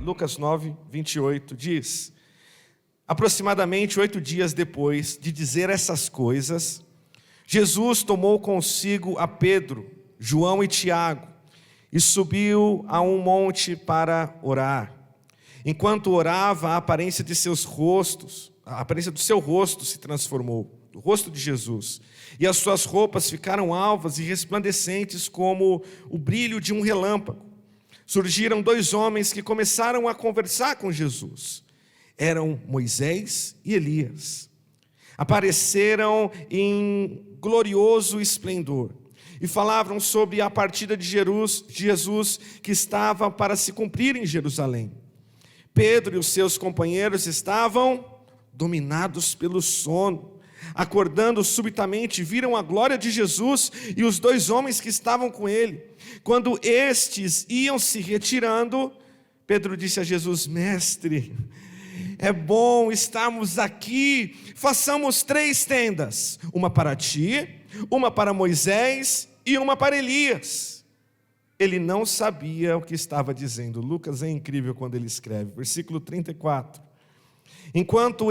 Lucas 9, 28 diz: aproximadamente 8 dias depois de dizer essas coisas, Jesus tomou consigo a Pedro, João e Tiago e subiu a um monte para orar. Enquanto orava, a aparência do seu rosto se transformou, o rosto de Jesus, e as suas roupas ficaram alvas e resplandecentes como o brilho de um relâmpago. Surgiram 2 homens que começaram a conversar com Jesus. Eram Moisés e Elias. Apareceram em glorioso esplendor e falavam sobre a partida de Jesus que estava para se cumprir em Jerusalém. Pedro e os seus companheiros estavam dominados pelo sono. Acordando subitamente, viram a glória de Jesus e os 2 homens que estavam com ele. Quando estes iam se retirando, Pedro disse a Jesus: Mestre, é bom estarmos aqui, façamos 3 tendas, uma para ti, uma para Moisés e uma para Elias. Ele não sabia o que estava dizendo. Lucas é incrível quando ele escreve, versículo 34. Enquanto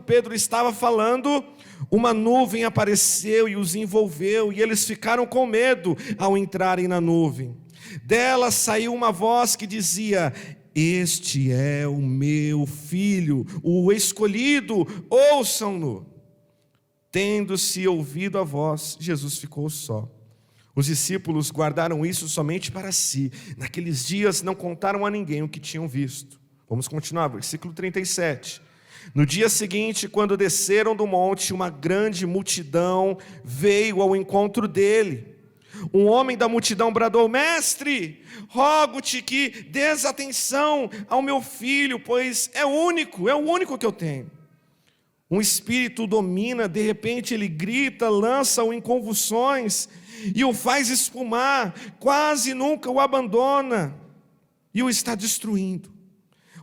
Pedro estava falando, uma nuvem apareceu e os envolveu, e eles ficaram com medo ao entrarem na nuvem. Dela saiu uma voz que dizia: Este é o meu filho, o escolhido, ouçam-no. Tendo-se ouvido a voz, Jesus ficou só. Os discípulos guardaram isso somente para si. Naqueles dias não contaram a ninguém o que tinham visto. Vamos continuar, versículo 37. No dia seguinte, quando desceram do monte, uma grande multidão veio ao encontro dele. Um homem da multidão bradou: Mestre, rogo-te que dês atenção ao meu filho, pois é o único que eu tenho. Um espírito o domina, de repente ele grita, lança-o em convulsões e o faz espumar, quase nunca o abandona e o está destruindo.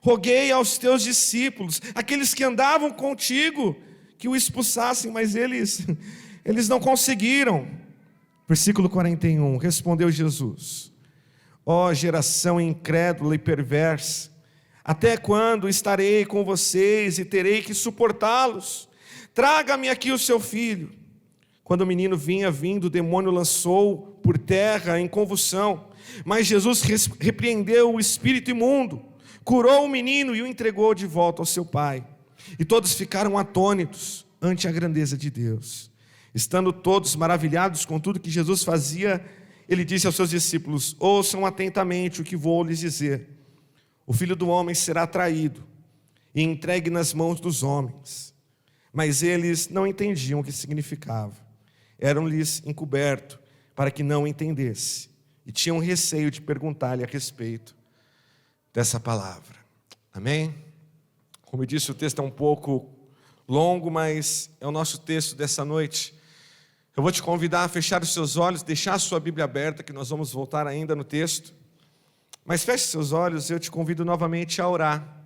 Roguei aos teus discípulos, aqueles que andavam contigo, que o expulsassem, mas eles não conseguiram. Versículo 41, respondeu Jesus: Ó geração incrédula e perversa, até quando estarei com vocês e terei que suportá-los? Traga-me aqui o seu filho. Quando o menino vinha vindo, o demônio lançou por terra em convulsão, mas Jesus repreendeu o espírito imundo, curou o menino e o entregou de volta ao seu pai. E todos ficaram atônitos ante a grandeza de Deus. Estando todos maravilhados com tudo que Jesus fazia, ele disse aos seus discípulos: Ouçam atentamente o que vou lhes dizer. O Filho do Homem será traído e entregue nas mãos dos homens. Mas eles não entendiam o que significava. Eram-lhes encoberto para que não entendesse. E tinham receio de perguntar-lhe a respeito dessa palavra. Amém? Como eu disse, o texto é um pouco longo, mas é o nosso texto dessa noite. Eu vou te convidar a fechar os seus olhos, deixar a sua Bíblia aberta, que nós vamos voltar ainda no texto. Mas feche seus olhos, eu te convido novamente a orar,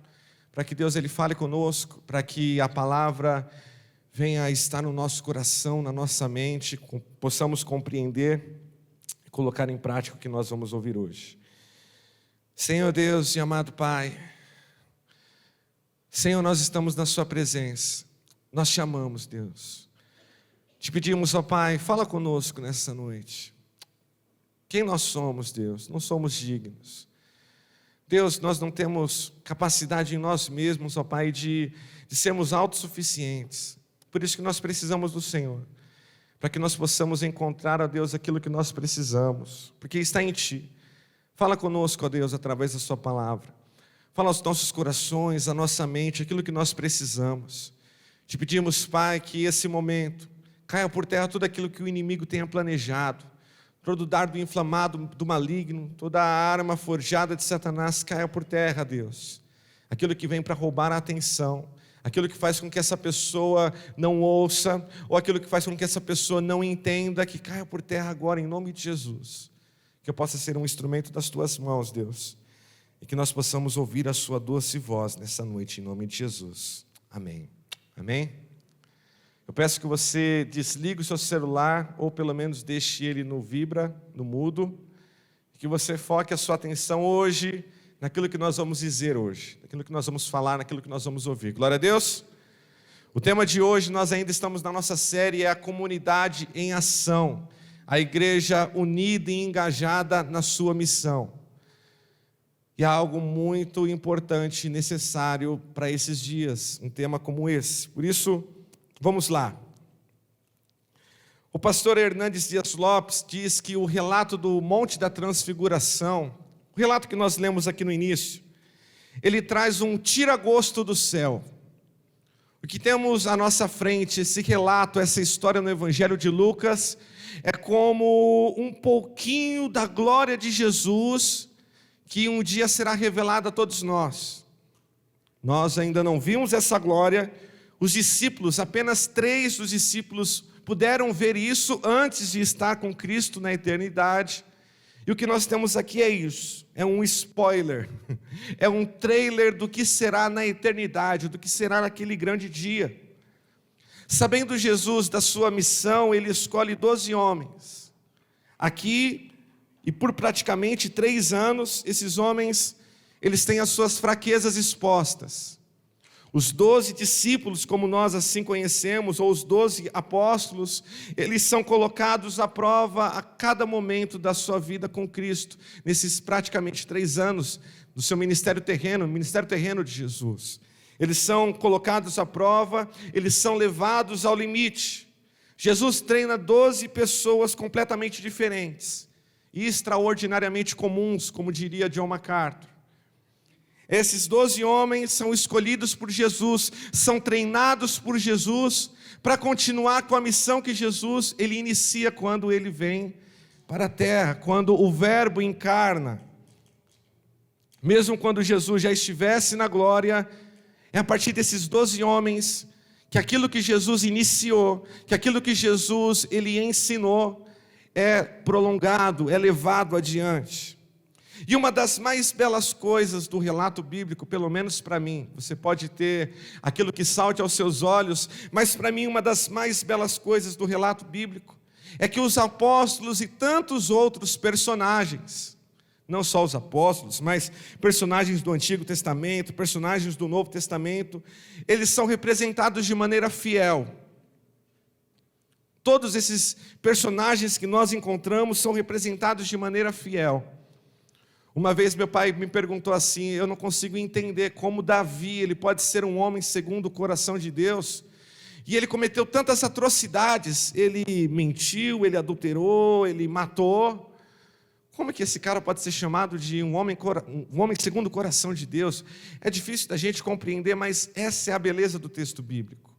para que Deus ele fale conosco, para que a palavra venha a estar no nosso coração, na nossa mente, possamos compreender e colocar em prática o que nós vamos ouvir hoje. Senhor Deus e amado Pai, Senhor, nós estamos na sua presença, nós te amamos, Deus. Te pedimos, ó Pai, fala conosco nessa noite. Quem nós somos, Deus? Não somos dignos. Deus, nós não temos capacidade em nós mesmos, ó Pai, de sermos autossuficientes. Por isso que nós precisamos do Senhor, para que nós possamos encontrar, ó Deus, aquilo que nós precisamos, porque está em Ti. Fala conosco, ó Deus, através da Sua palavra. Fala aos nossos corações, à nossa mente, aquilo que nós precisamos. Te pedimos, Pai, que esse momento caia por terra tudo aquilo que o inimigo tenha planejado. Todo dardo inflamado do maligno, toda a arma forjada de Satanás caia por terra, Deus. Aquilo que vem para roubar a atenção, aquilo que faz com que essa pessoa não ouça, ou aquilo que faz com que essa pessoa não entenda, que caia por terra agora, em nome de Jesus. Que eu possa ser um instrumento das Tuas mãos, Deus, e que nós possamos ouvir a Sua doce voz nessa noite, em nome de Jesus. Amém. Amém? Eu peço que você desligue o seu celular, ou pelo menos deixe ele no vibra, no mudo, que você foque a sua atenção hoje naquilo que nós vamos dizer hoje, naquilo que nós vamos falar, naquilo que nós vamos ouvir. Glória a Deus. O tema de hoje, nós ainda estamos na nossa série, é a comunidade em ação, a igreja unida e engajada na sua missão. E há algo muito importante e necessário para esses dias, um tema como esse. Por isso, vamos lá. O pastor Hernandes Dias Lopes diz que o relato do Monte da Transfiguração, o relato que nós lemos aqui no início, ele traz um tira-gosto do céu. O que temos à nossa frente, esse relato, essa história no Evangelho de Lucas, é como um pouquinho da glória de Jesus, que um dia será revelada a todos nós. Nós ainda não vimos essa glória, os discípulos, apenas 3 dos discípulos puderam ver isso antes de estar com Cristo na eternidade. E o que nós temos aqui é isso, é um spoiler, é um trailer do que será na eternidade, do que será naquele grande dia. Sabendo Jesus da sua missão, ele escolhe 12 homens. Aqui, e por praticamente 3 anos, esses homens, eles têm as suas fraquezas expostas. Os 12 discípulos, como nós assim conhecemos, ou os 12 apóstolos, eles são colocados à prova a cada momento da sua vida com Cristo, nesses praticamente 3 anos do seu ministério terreno, o ministério terreno de Jesus. Eles são colocados à prova, eles são levados ao limite. Jesus treina 12 pessoas completamente diferentes e extraordinariamente comuns, como diria John MacArthur. Esses 12 homens são escolhidos por Jesus, são treinados por Jesus para continuar com a missão que Jesus ele inicia quando ele vem para a terra, quando o Verbo encarna. Mesmo quando Jesus já estivesse na glória, é a partir desses 12 homens que aquilo que Jesus iniciou, que aquilo que Jesus ele ensinou é prolongado, é levado adiante. E uma das mais belas coisas do relato bíblico, pelo menos para mim, você pode ter aquilo que salte aos seus olhos, mas para mim uma das mais belas coisas do relato bíblico é que os apóstolos e tantos outros personagens, não só os apóstolos, mas personagens do Antigo Testamento, personagens do Novo Testamento, eles são representados de maneira fiel. Todos esses personagens que nós encontramos são representados de maneira fiel. Uma vez meu pai me perguntou assim, eu não consigo entender como Davi, ele pode ser um homem segundo o coração de Deus, e ele cometeu tantas atrocidades, ele mentiu, ele adulterou, ele matou, como é que esse cara pode ser chamado de um homem segundo o coração de Deus? É difícil da gente compreender, mas essa é a beleza do texto bíblico.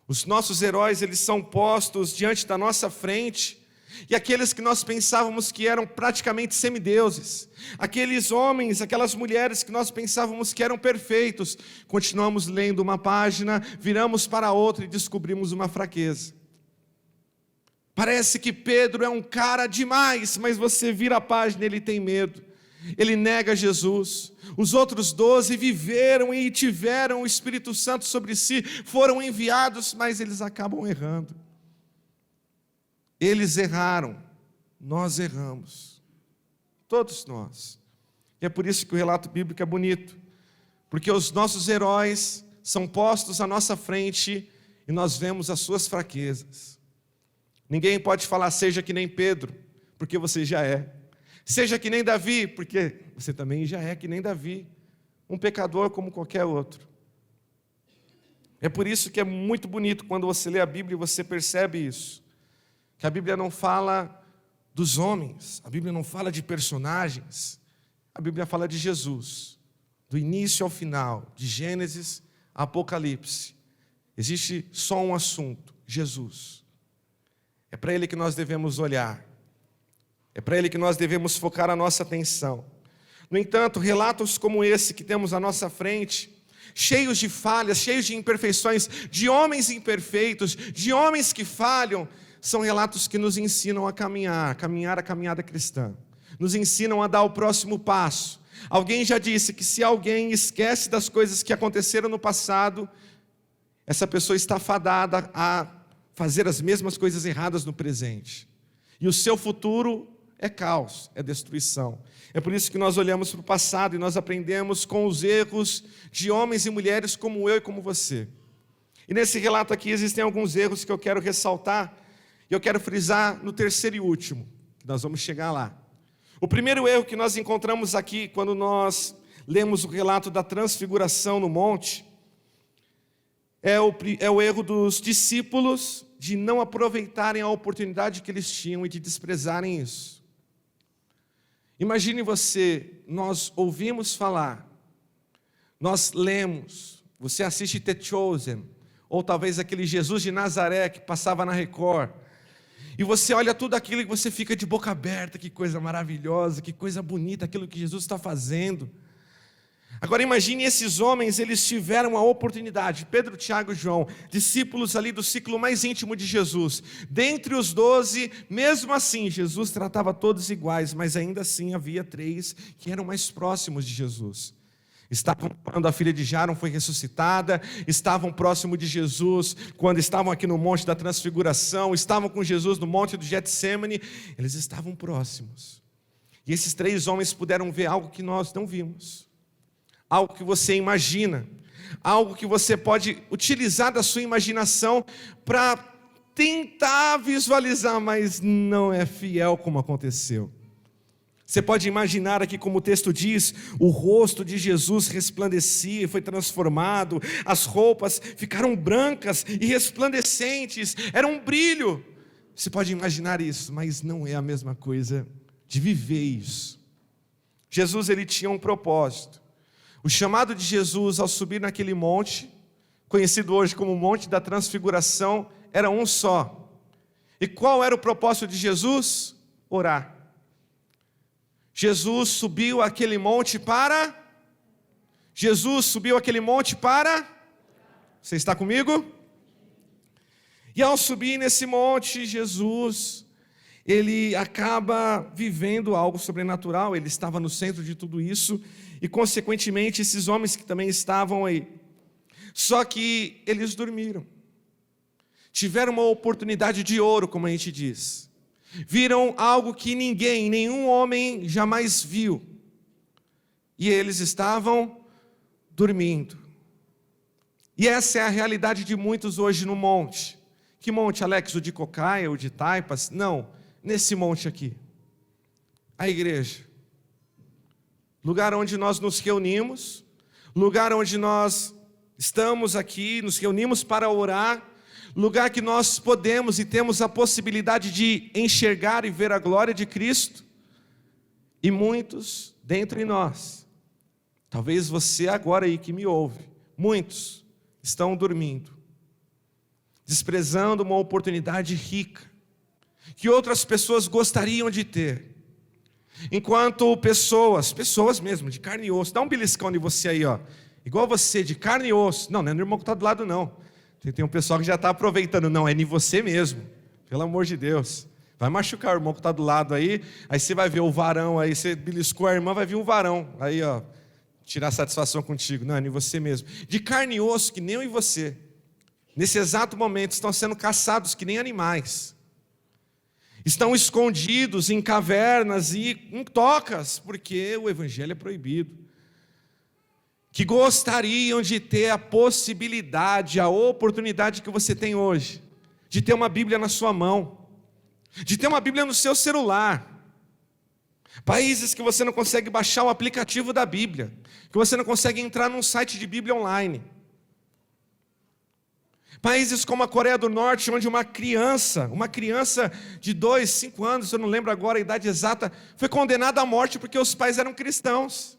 Os nossos heróis, eles são postos diante da nossa frente, e aqueles que nós pensávamos que eram praticamente semideuses, aqueles homens, aquelas mulheres que nós pensávamos que eram perfeitos, continuamos lendo uma página, viramos para outra e descobrimos uma fraqueza. Parece que Pedro é um cara demais, mas você vira a página e ele tem medo, ele nega Jesus. Os outros 12 viveram e tiveram o Espírito Santo sobre si, foram enviados, mas eles acabam errando. Eles erraram, nós erramos, todos nós. E é por isso que o relato bíblico é bonito, porque os nossos heróis são postos à nossa frente e nós vemos as suas fraquezas. Ninguém pode falar, seja que nem Pedro, porque você já é. Seja que nem Davi, porque você também já é que nem Davi, um pecador como qualquer outro. É por isso que é muito bonito quando você lê a Bíblia e você percebe isso. Que a Bíblia não fala dos homens, a Bíblia não fala de personagens, a Bíblia fala de Jesus, do início ao final, de Gênesis a Apocalipse. Existe só um assunto, Jesus. É para Ele que nós devemos olhar, é para Ele que nós devemos focar a nossa atenção. No entanto, relatos como esse que temos à nossa frente, cheios de falhas, cheios de imperfeições, de homens imperfeitos, de homens que falham, são relatos que nos ensinam a caminhar a caminhada cristã, nos ensinam a dar o próximo passo. Alguém já disse que se alguém esquece das coisas que aconteceram no passado, essa pessoa está fadada a fazer as mesmas coisas erradas no presente, e o seu futuro é caos, é destruição. É por isso que nós olhamos para o passado e nós aprendemos com os erros de homens e mulheres como eu e como você. E nesse relato aqui existem alguns erros que eu quero ressaltar, e eu quero frisar no terceiro e último, que nós vamos chegar lá. O primeiro erro que nós encontramos aqui, quando nós lemos o relato da transfiguração no monte, é o erro dos discípulos de não aproveitarem a oportunidade que eles tinham e de desprezarem isso. Imagine você, nós ouvimos falar, nós lemos, você assiste The Chosen, ou talvez aquele Jesus de Nazaré que passava na Record, e você olha tudo aquilo e você fica de boca aberta, que coisa maravilhosa, que coisa bonita, aquilo que Jesus está fazendo. Agora imagine esses homens, eles tiveram a oportunidade, Pedro, Tiago e João, discípulos ali do ciclo mais íntimo de Jesus. Dentre os 12, mesmo assim, Jesus tratava todos iguais, mas ainda assim havia 3 que eram mais próximos de Jesus. Estavam quando a filha de Jairo foi ressuscitada, estavam próximo de Jesus quando estavam aqui no Monte da Transfiguração, estavam com Jesus no Monte do Getsêmani, eles estavam próximos. E esses 3 homens puderam ver algo que nós não vimos, algo que você imagina, algo que você pode utilizar da sua imaginação para tentar visualizar, mas não é fiel como aconteceu. Você pode imaginar aqui, como o texto diz, o rosto de Jesus resplandecia, foi transformado, as roupas ficaram brancas e resplandecentes, era um brilho. Você pode imaginar isso, mas não é a mesma coisa de viver isso. Jesus, ele tinha um propósito. O chamado de Jesus ao subir naquele monte, conhecido hoje como Monte da Transfiguração, era um só. E qual era o propósito de Jesus? Orar. Jesus subiu aquele monte para... Você está comigo? E ao subir nesse monte, Jesus, ele acaba vivendo algo sobrenatural, ele estava no centro de tudo isso, e consequentemente esses homens que também estavam aí. Só que eles dormiram. Tiveram uma oportunidade de ouro, como a gente diz. Viram algo que nenhum homem jamais viu. E eles estavam dormindo. E essa é a realidade de muitos hoje no monte. Que monte, Alex? O de Cocaia, o de Taipas? Não, nesse monte aqui. A igreja. Lugar onde nós nos reunimos, lugar onde nós estamos aqui, nos reunimos para orar, lugar que nós podemos e temos a possibilidade de enxergar e ver a glória de Cristo, e muitos dentre nós, talvez você agora aí que me ouve, muitos estão dormindo, desprezando uma oportunidade rica, que outras pessoas gostariam de ter, enquanto pessoas mesmo, de carne e osso, dá um beliscão de você aí, ó, igual você, de carne e osso, não é no irmão que está do lado não, tem um pessoal que já está aproveitando, não, é em você mesmo, pelo amor de Deus, vai machucar o irmão que está do lado aí você vai ver o varão aí, você beliscou a irmã, vai vir um varão, aí ó, tirar satisfação contigo, não, é em você mesmo, de carne e osso, que nem eu e você, nesse exato momento estão sendo caçados que nem animais, estão escondidos em cavernas e em tocas, porque o evangelho é proibido, que gostariam de ter a possibilidade, a oportunidade que você tem hoje, de ter uma Bíblia na sua mão, de ter uma Bíblia no seu celular, países que você não consegue baixar o aplicativo da Bíblia, que você não consegue entrar num site de Bíblia online, países como a Coreia do Norte, onde uma criança de 2, 5 anos, eu não lembro agora a idade exata, foi condenada à morte porque os pais eram cristãos.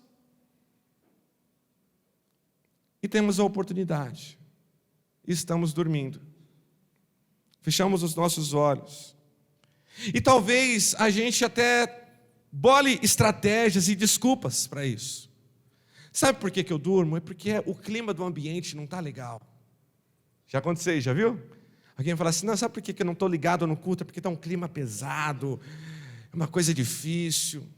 E temos a oportunidade, e estamos dormindo, fechamos os nossos olhos, e talvez a gente até bole estratégias e desculpas para isso. Sabe por que eu durmo? É porque o clima do ambiente não está legal. Já aconteceu, já viu? Alguém fala assim, não, sabe por que eu não estou ligado no culto? É porque está um clima pesado, é uma coisa difícil.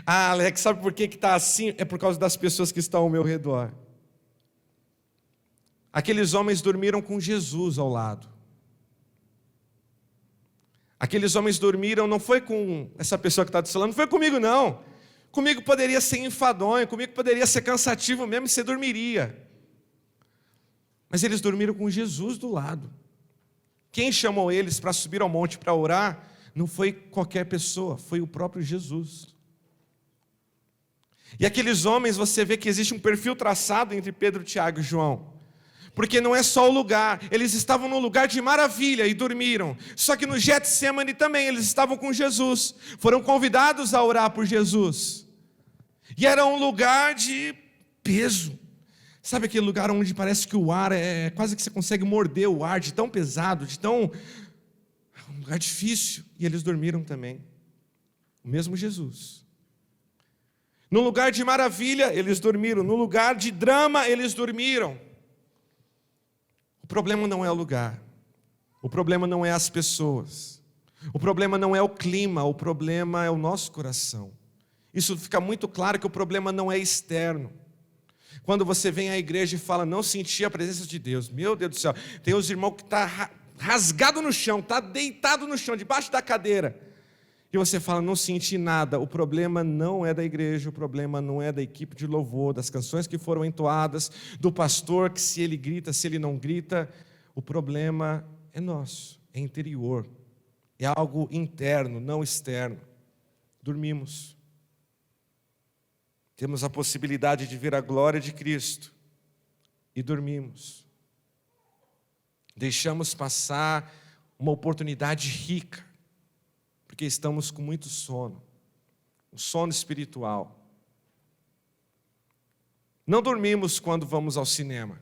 Ah, Alex, sabe por que está assim? É por causa das pessoas que estão ao meu redor. Aqueles homens dormiram com Jesus ao lado. Aqueles homens dormiram, não foi com essa pessoa que está do seu lado, não foi comigo não. Comigo poderia ser enfadonho, comigo poderia ser cansativo mesmo, e você dormiria. Mas eles dormiram com Jesus do lado. Quem chamou eles para subir ao monte para orar, não foi qualquer pessoa, foi o próprio Jesus. E aqueles homens, você vê que existe um perfil traçado entre Pedro, Tiago e João. Porque não é só o lugar, eles estavam num lugar de maravilha e dormiram. Só que no Getsemane também, eles estavam com Jesus. Foram convidados a orar por Jesus. E era um lugar de peso. Sabe aquele lugar onde parece que o ar é quase que você consegue morder o ar, de tão pesado, de tão... um lugar difícil. E eles dormiram também. O mesmo Jesus. No lugar de maravilha, eles dormiram. No lugar de drama, eles dormiram. O problema não é o lugar, o problema não é as pessoas, o problema não é o clima, o problema é o nosso coração. Isso fica muito claro que o problema não é externo. Quando você vem à igreja e fala, não senti a presença de Deus, meu Deus do céu, tem os irmãos que estão rasgado no chão, está deitado no chão, debaixo da cadeira, e você fala, não senti nada. O problema não é da igreja, o problema não é da equipe de louvor, das canções que foram entoadas, do pastor, que se ele grita, se ele não grita. O problema é nosso, é interior, é algo interno, não externo. Dormimos. Temos a possibilidade de ver a glória de Cristo e dormimos. Deixamos passar uma oportunidade rica, porque estamos com muito sono, um sono espiritual. Não dormimos quando vamos ao cinema.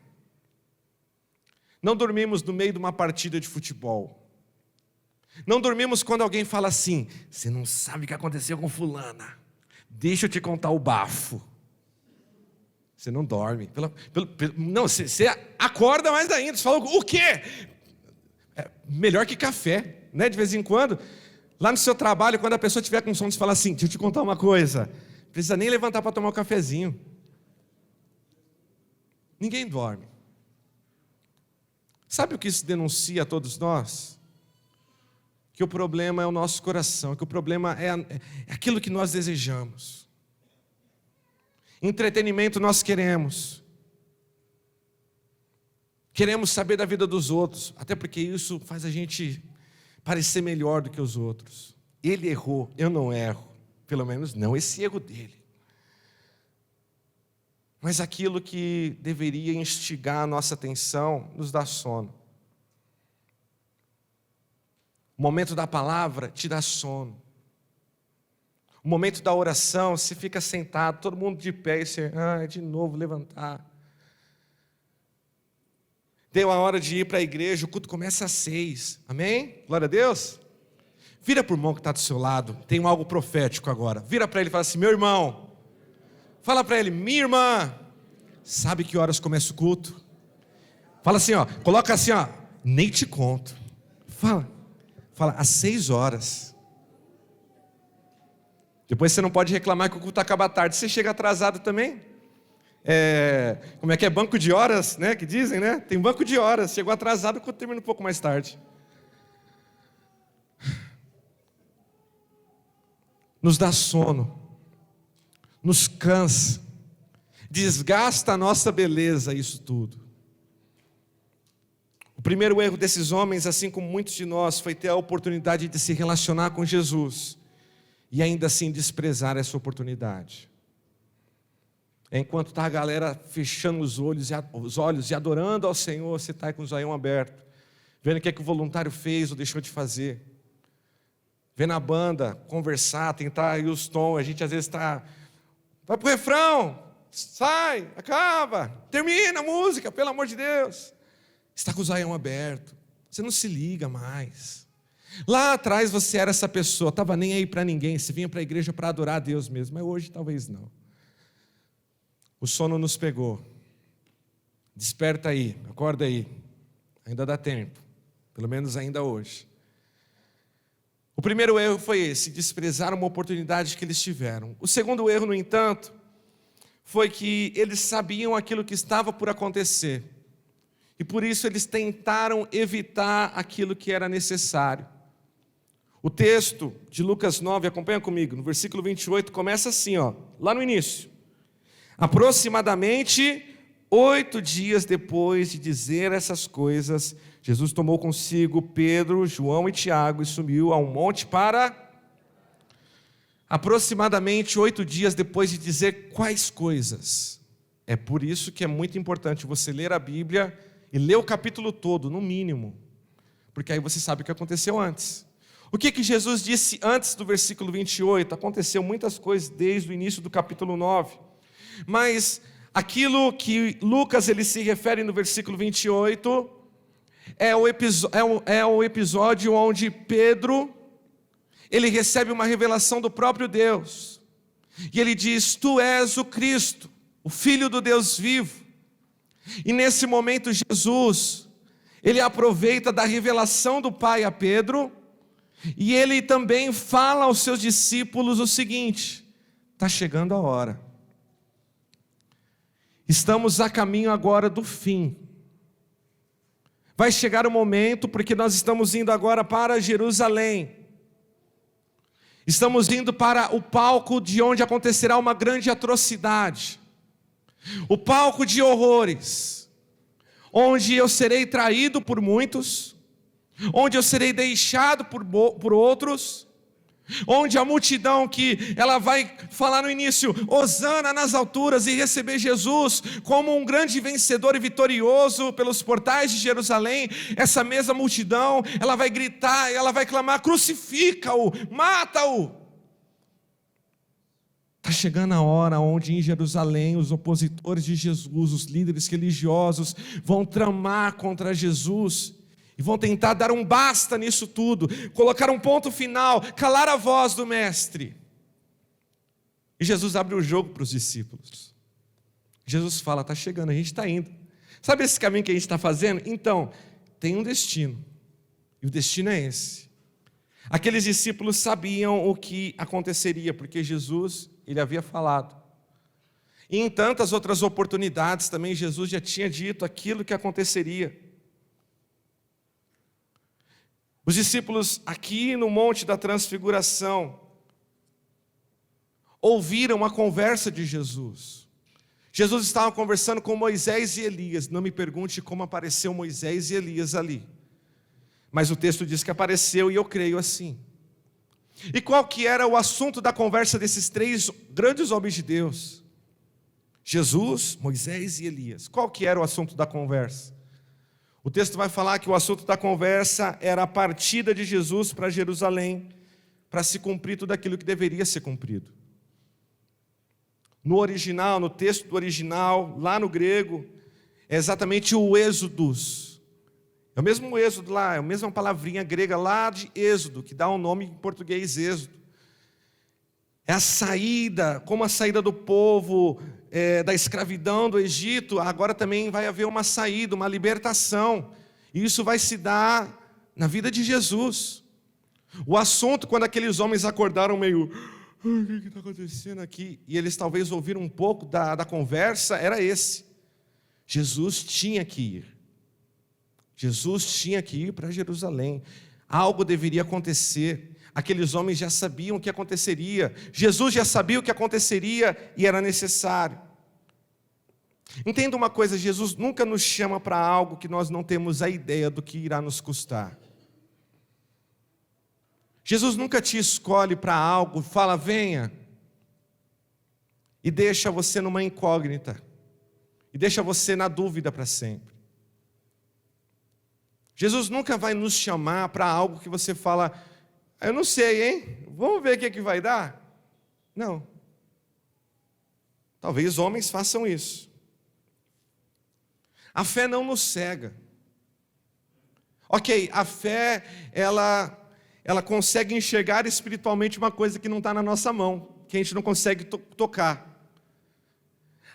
Não dormimos no meio de uma partida de futebol. Não dormimos quando alguém fala assim, você não sabe o que aconteceu com fulana, deixa eu te contar o bafo. Você não dorme. Não, você acorda mais ainda, você fala, o quê? É melhor que café, né? De vez em quando... Lá no seu trabalho, quando a pessoa estiver com sono, você fala assim, deixa eu te contar uma coisa, não precisa nem levantar para tomar um cafezinho. Ninguém dorme. Sabe o que isso denuncia a todos nós? Que o problema é o nosso coração, que o problema é aquilo que nós desejamos. Entretenimento nós queremos. Queremos saber da vida dos outros, até porque isso faz a gente... parecer melhor do que os outros. Ele errou, eu não erro. Pelo menos não esse erro dele. Mas aquilo que deveria instigar a nossa atenção nos dá sono. O momento da palavra te dá sono. O momento da oração, você fica sentado, todo mundo de pé, e você, de novo levantar. Deu a hora de ir para a igreja, o culto começa às 6, amém? Glória a Deus. Vira para o irmão que está do seu lado, tem algo profético agora. Vira para ele e fala assim, meu irmão. Fala para ele, minha irmã. Sabe que horas começa o culto? Fala assim, coloca assim, nem te conto. Fala, às 6 horas. Depois você não pode reclamar que o culto acaba tarde, você chega atrasado também. Como é que é? Banco de horas, né? Que dizem, né? Tem banco de horas. Chegou atrasado, quando termina um pouco mais tarde. Nos dá sono, nos cansa, desgasta a nossa beleza, isso tudo. O primeiro erro desses homens, assim como muitos de nós, foi ter a oportunidade de se relacionar com Jesus e ainda assim desprezar essa oportunidade. Enquanto está a galera fechando os olhos e adorando ao Senhor, você está aí com o zoião aberto, vendo o que o voluntário fez ou deixou de fazer, vendo a banda conversar, tentar aí os tons, a gente às vezes está, vai para o refrão, sai, acaba, termina a música, pelo amor de Deus, está com o zoião aberto, você não se liga mais. Lá atrás você era essa pessoa, estava nem aí para ninguém, você vinha para a igreja para adorar a Deus mesmo, mas hoje talvez não. O sono nos pegou. Desperta aí, acorda aí. Ainda dá tempo. Pelo menos ainda hoje. O primeiro erro foi esse, desprezar uma oportunidade que eles tiveram. O segundo erro, no entanto, foi que eles sabiam aquilo que estava por acontecer. E por isso eles tentaram evitar aquilo que era necessário. O texto de Lucas 9, acompanha comigo, no versículo 28, começa assim, lá no início. Aproximadamente 8 dias depois de dizer essas coisas, Jesus tomou consigo Pedro, João e Tiago e subiu a um monte para... Aproximadamente 8 dias depois de dizer quais coisas? É por isso que é muito importante você ler a Bíblia e ler o capítulo todo, no mínimo, porque aí você sabe o que aconteceu antes. O que Jesus disse antes do versículo 28? Aconteceu muitas coisas desde o início do capítulo 9. Mas aquilo que Lucas ele se refere no versículo 28 é o episódio onde Pedro ele recebe uma revelação do próprio Deus. E ele diz: Tu és o Cristo, o Filho do Deus vivo. E nesse momento Jesus, ele aproveita da revelação do Pai a Pedro, e ele também fala aos seus discípulos o seguinte: está chegando a hora. Estamos a caminho agora do fim. Vai chegar o momento, porque nós estamos indo agora para Jerusalém. Estamos indo para o palco de onde acontecerá uma grande atrocidade. O palco de horrores, onde eu serei traído por muitos, onde eu serei deixado por outros, onde a multidão que ela vai falar no início, hosana nas alturas, e receber Jesus como um grande vencedor e vitorioso pelos portais de Jerusalém. Essa mesma multidão, ela vai gritar, ela vai clamar: crucifica-o, mata-o. Está chegando a hora onde em Jerusalém os opositores de Jesus, os líderes religiosos, vão tramar contra Jesus e vão tentar dar um basta nisso tudo, colocar um ponto final, calar a voz do mestre. E Jesus abre o jogo para os discípulos. Jesus fala: está chegando, a gente está indo. Sabe esse caminho que a gente está fazendo? Então, tem um destino, e o destino é esse. Aqueles discípulos sabiam o que aconteceria, porque Jesus, ele havia falado. E em tantas outras oportunidades também Jesus já tinha dito aquilo que aconteceria. Os discípulos aqui no Monte da Transfiguração ouviram a conversa de Jesus. Jesus estava conversando com Moisés e Elias. Não me pergunte como apareceu Moisés e Elias ali, mas o texto diz que apareceu, e eu creio assim. E qual que era o assunto da conversa desses 3 grandes homens de Deus? Jesus, Moisés e Elias. Qual que era o assunto da conversa? O texto vai falar que o assunto da conversa era a partida de Jesus para Jerusalém, para se cumprir tudo aquilo que deveria ser cumprido. No original, no texto do original, lá no grego, é exatamente o êxodos. É o mesmo êxodo lá, é a mesma palavrinha grega lá de êxodo, que dá um nome em português êxodo. É a saída, como a saída do povo da escravidão do Egito, agora também vai haver uma saída, uma libertação. E isso vai se dar na vida de Jesus. O assunto, quando aqueles homens acordaram meio: o que está acontecendo aqui? E eles talvez ouviram um pouco da conversa, era esse: Jesus tinha que ir. Jesus tinha que ir para Jerusalém. Algo deveria acontecer. Aqueles homens já sabiam o que aconteceria. Jesus já sabia o que aconteceria e era necessário. Entenda uma coisa: Jesus nunca nos chama para algo que nós não temos a ideia do que irá nos custar. Jesus nunca te escolhe para algo, fala venha, e deixa você numa incógnita, e deixa você na dúvida para sempre. Jesus nunca vai nos chamar para algo que você fala: eu não sei, hein? Vamos ver o que vai dar? Não. Talvez homens façam isso. A fé não nos cega. Ok, a fé, ela consegue enxergar espiritualmente uma coisa que não está na nossa mão, que a gente não consegue tocar.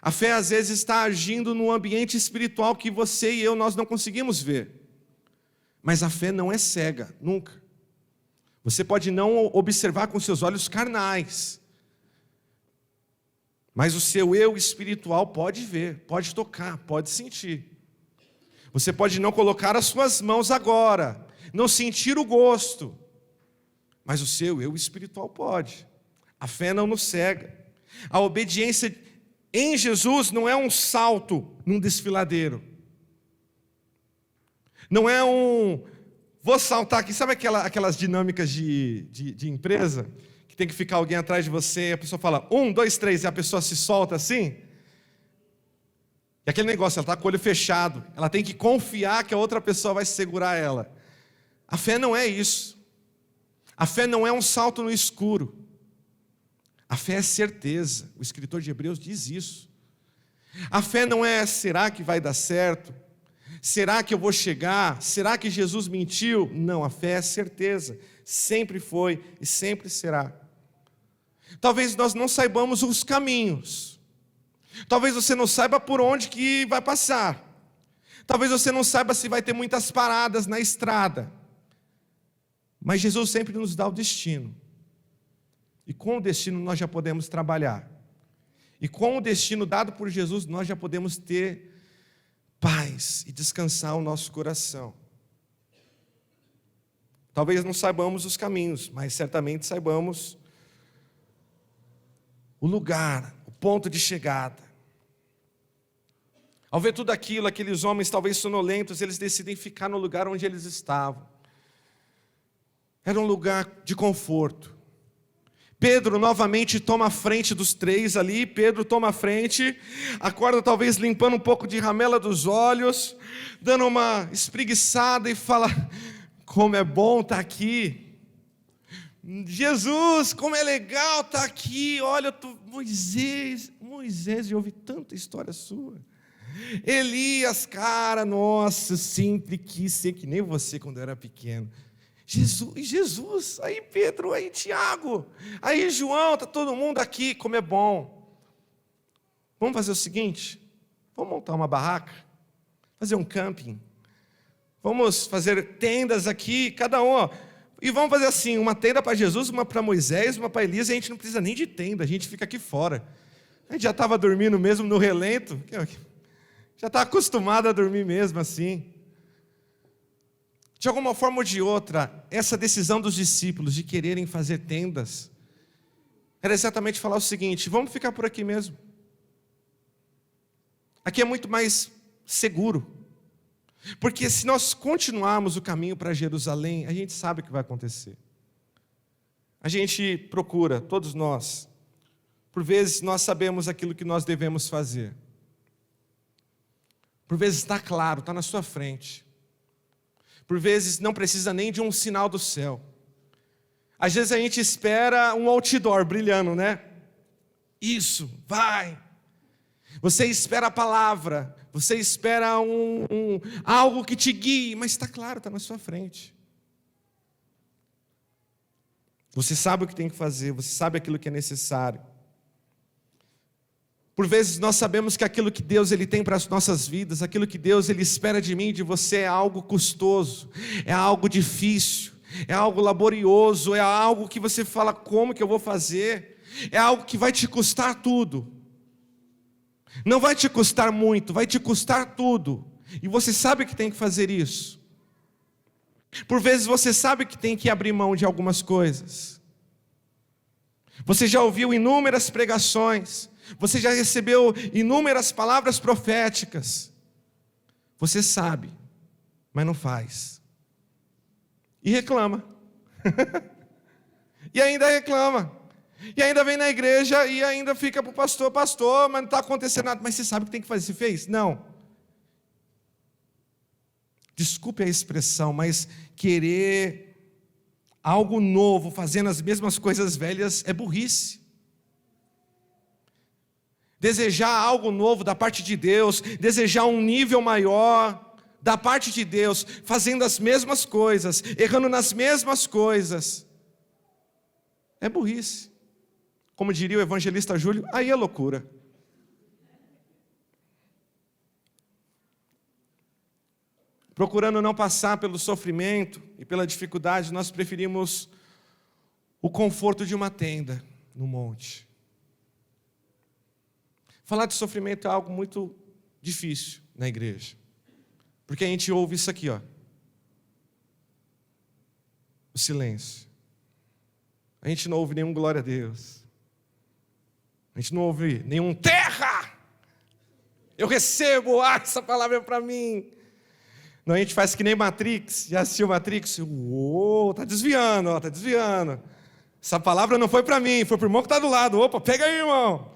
A fé às vezes está agindo num ambiente espiritual que você e eu, nós não conseguimos ver. Mas a fé não é cega, nunca. Você pode não observar com seus olhos carnais, mas o seu eu espiritual pode ver, pode tocar, pode sentir. Você pode não colocar as suas mãos agora, não sentir o gosto, mas o seu eu espiritual pode. A fé não nos cega. A obediência em Jesus não é um salto num desfiladeiro. Não é vou saltar aqui, sabe aquelas dinâmicas de empresa? Que tem que ficar alguém atrás de você, e a pessoa fala 1, 2, 3, e a pessoa se solta assim? E aquele negócio, ela está com o olho fechado, ela tem que confiar que a outra pessoa vai segurar ela. A fé não é isso. A fé não é um salto no escuro. A fé é certeza. O escritor de Hebreus diz isso. A fé não é será que vai dar certo? Será que eu vou chegar? Será que Jesus mentiu? Não, a fé é certeza. Sempre foi e sempre será. Talvez nós não saibamos os caminhos. Talvez você não saiba por onde que vai passar. Talvez você não saiba se vai ter muitas paradas na estrada. Mas Jesus sempre nos dá o destino. E com o destino nós já podemos trabalhar. E com o destino dado por Jesus nós já podemos ter paz e descansar o nosso coração. Talvez não saibamos os caminhos, mas certamente saibamos o lugar, o ponto de chegada. Ao ver tudo aquilo, aqueles homens talvez sonolentos, eles decidem ficar no lugar onde eles estavam. Era um lugar de conforto. Pedro novamente toma a frente dos três ali, Pedro toma a frente, acorda talvez limpando um pouco de ramela dos olhos, dando uma espreguiçada e fala, como é bom estar aqui. Jesus, como é legal estar aqui, olha, Moisés, eu ouvi tanta história sua. Elias, cara, nossa, eu sempre quis ser que nem você quando eu era pequeno. Jesus, aí Pedro, aí Tiago, aí João, está todo mundo aqui, como é bom. Vamos fazer o seguinte, vamos montar uma barraca, fazer um camping, vamos fazer tendas aqui, cada um, e vamos fazer assim, uma tenda para Jesus, uma para Moisés, uma para Elias, e a gente não precisa nem de tenda, a gente fica aqui fora. A gente já estava dormindo mesmo no relento, já está acostumado a dormir mesmo assim. De alguma forma ou de outra, essa decisão dos discípulos de quererem fazer tendas, era exatamente falar o seguinte, vamos ficar por aqui mesmo. Aqui é muito mais seguro. Porque se nós continuarmos o caminho para Jerusalém, a gente sabe o que vai acontecer. A gente procura, todos nós, por vezes nós sabemos aquilo que nós devemos fazer. Por vezes está claro, está na sua frente. Por vezes não precisa nem de um sinal do céu. Às vezes a gente espera um outdoor brilhando, né? Isso, vai. Você espera a palavra, você espera algo que te guie, mas está claro, está na sua frente. Você sabe o que tem que fazer, você sabe aquilo que é necessário. Por vezes nós sabemos que aquilo que Deus ele tem para as nossas vidas, aquilo que Deus ele espera de mim e de você é algo custoso, é algo difícil, é algo laborioso, é algo que você fala, como que eu vou fazer? É algo que vai te custar tudo. Não vai te custar muito, vai te custar tudo. E você sabe que tem que fazer isso. Por vezes você sabe que tem que abrir mão de algumas coisas. Você já ouviu inúmeras pregações, você já recebeu inúmeras palavras proféticas. Você sabe, mas não faz. E reclama. E ainda reclama. E ainda vem na igreja e ainda fica para o pastor, mas não está acontecendo nada. Mas você sabe o que tem que fazer, você fez? Não. Desculpe a expressão, mas querer algo novo, fazendo as mesmas coisas velhas, é burrice. Desejar algo novo da parte de Deus, desejar um nível maior da parte de Deus, fazendo as mesmas coisas, errando nas mesmas coisas, é burrice. Como diria o evangelista Júlio, aí é loucura. Procurando não passar pelo sofrimento e pela dificuldade, nós preferimos o conforto de uma tenda no monte. Falar de sofrimento é algo muito difícil na igreja. Porque a gente ouve isso aqui, ó. O silêncio. a gente não ouve nenhum glória a Deus. A gente não ouve nenhum terra. Eu recebo, essa palavra é para mim. Não, a gente faz que nem Matrix. Já assistiu Matrix? Uou, tá desviando, tá desviando. Essa palavra não foi para mim, foi para o irmão que está do lado. Opa, pega aí, irmão.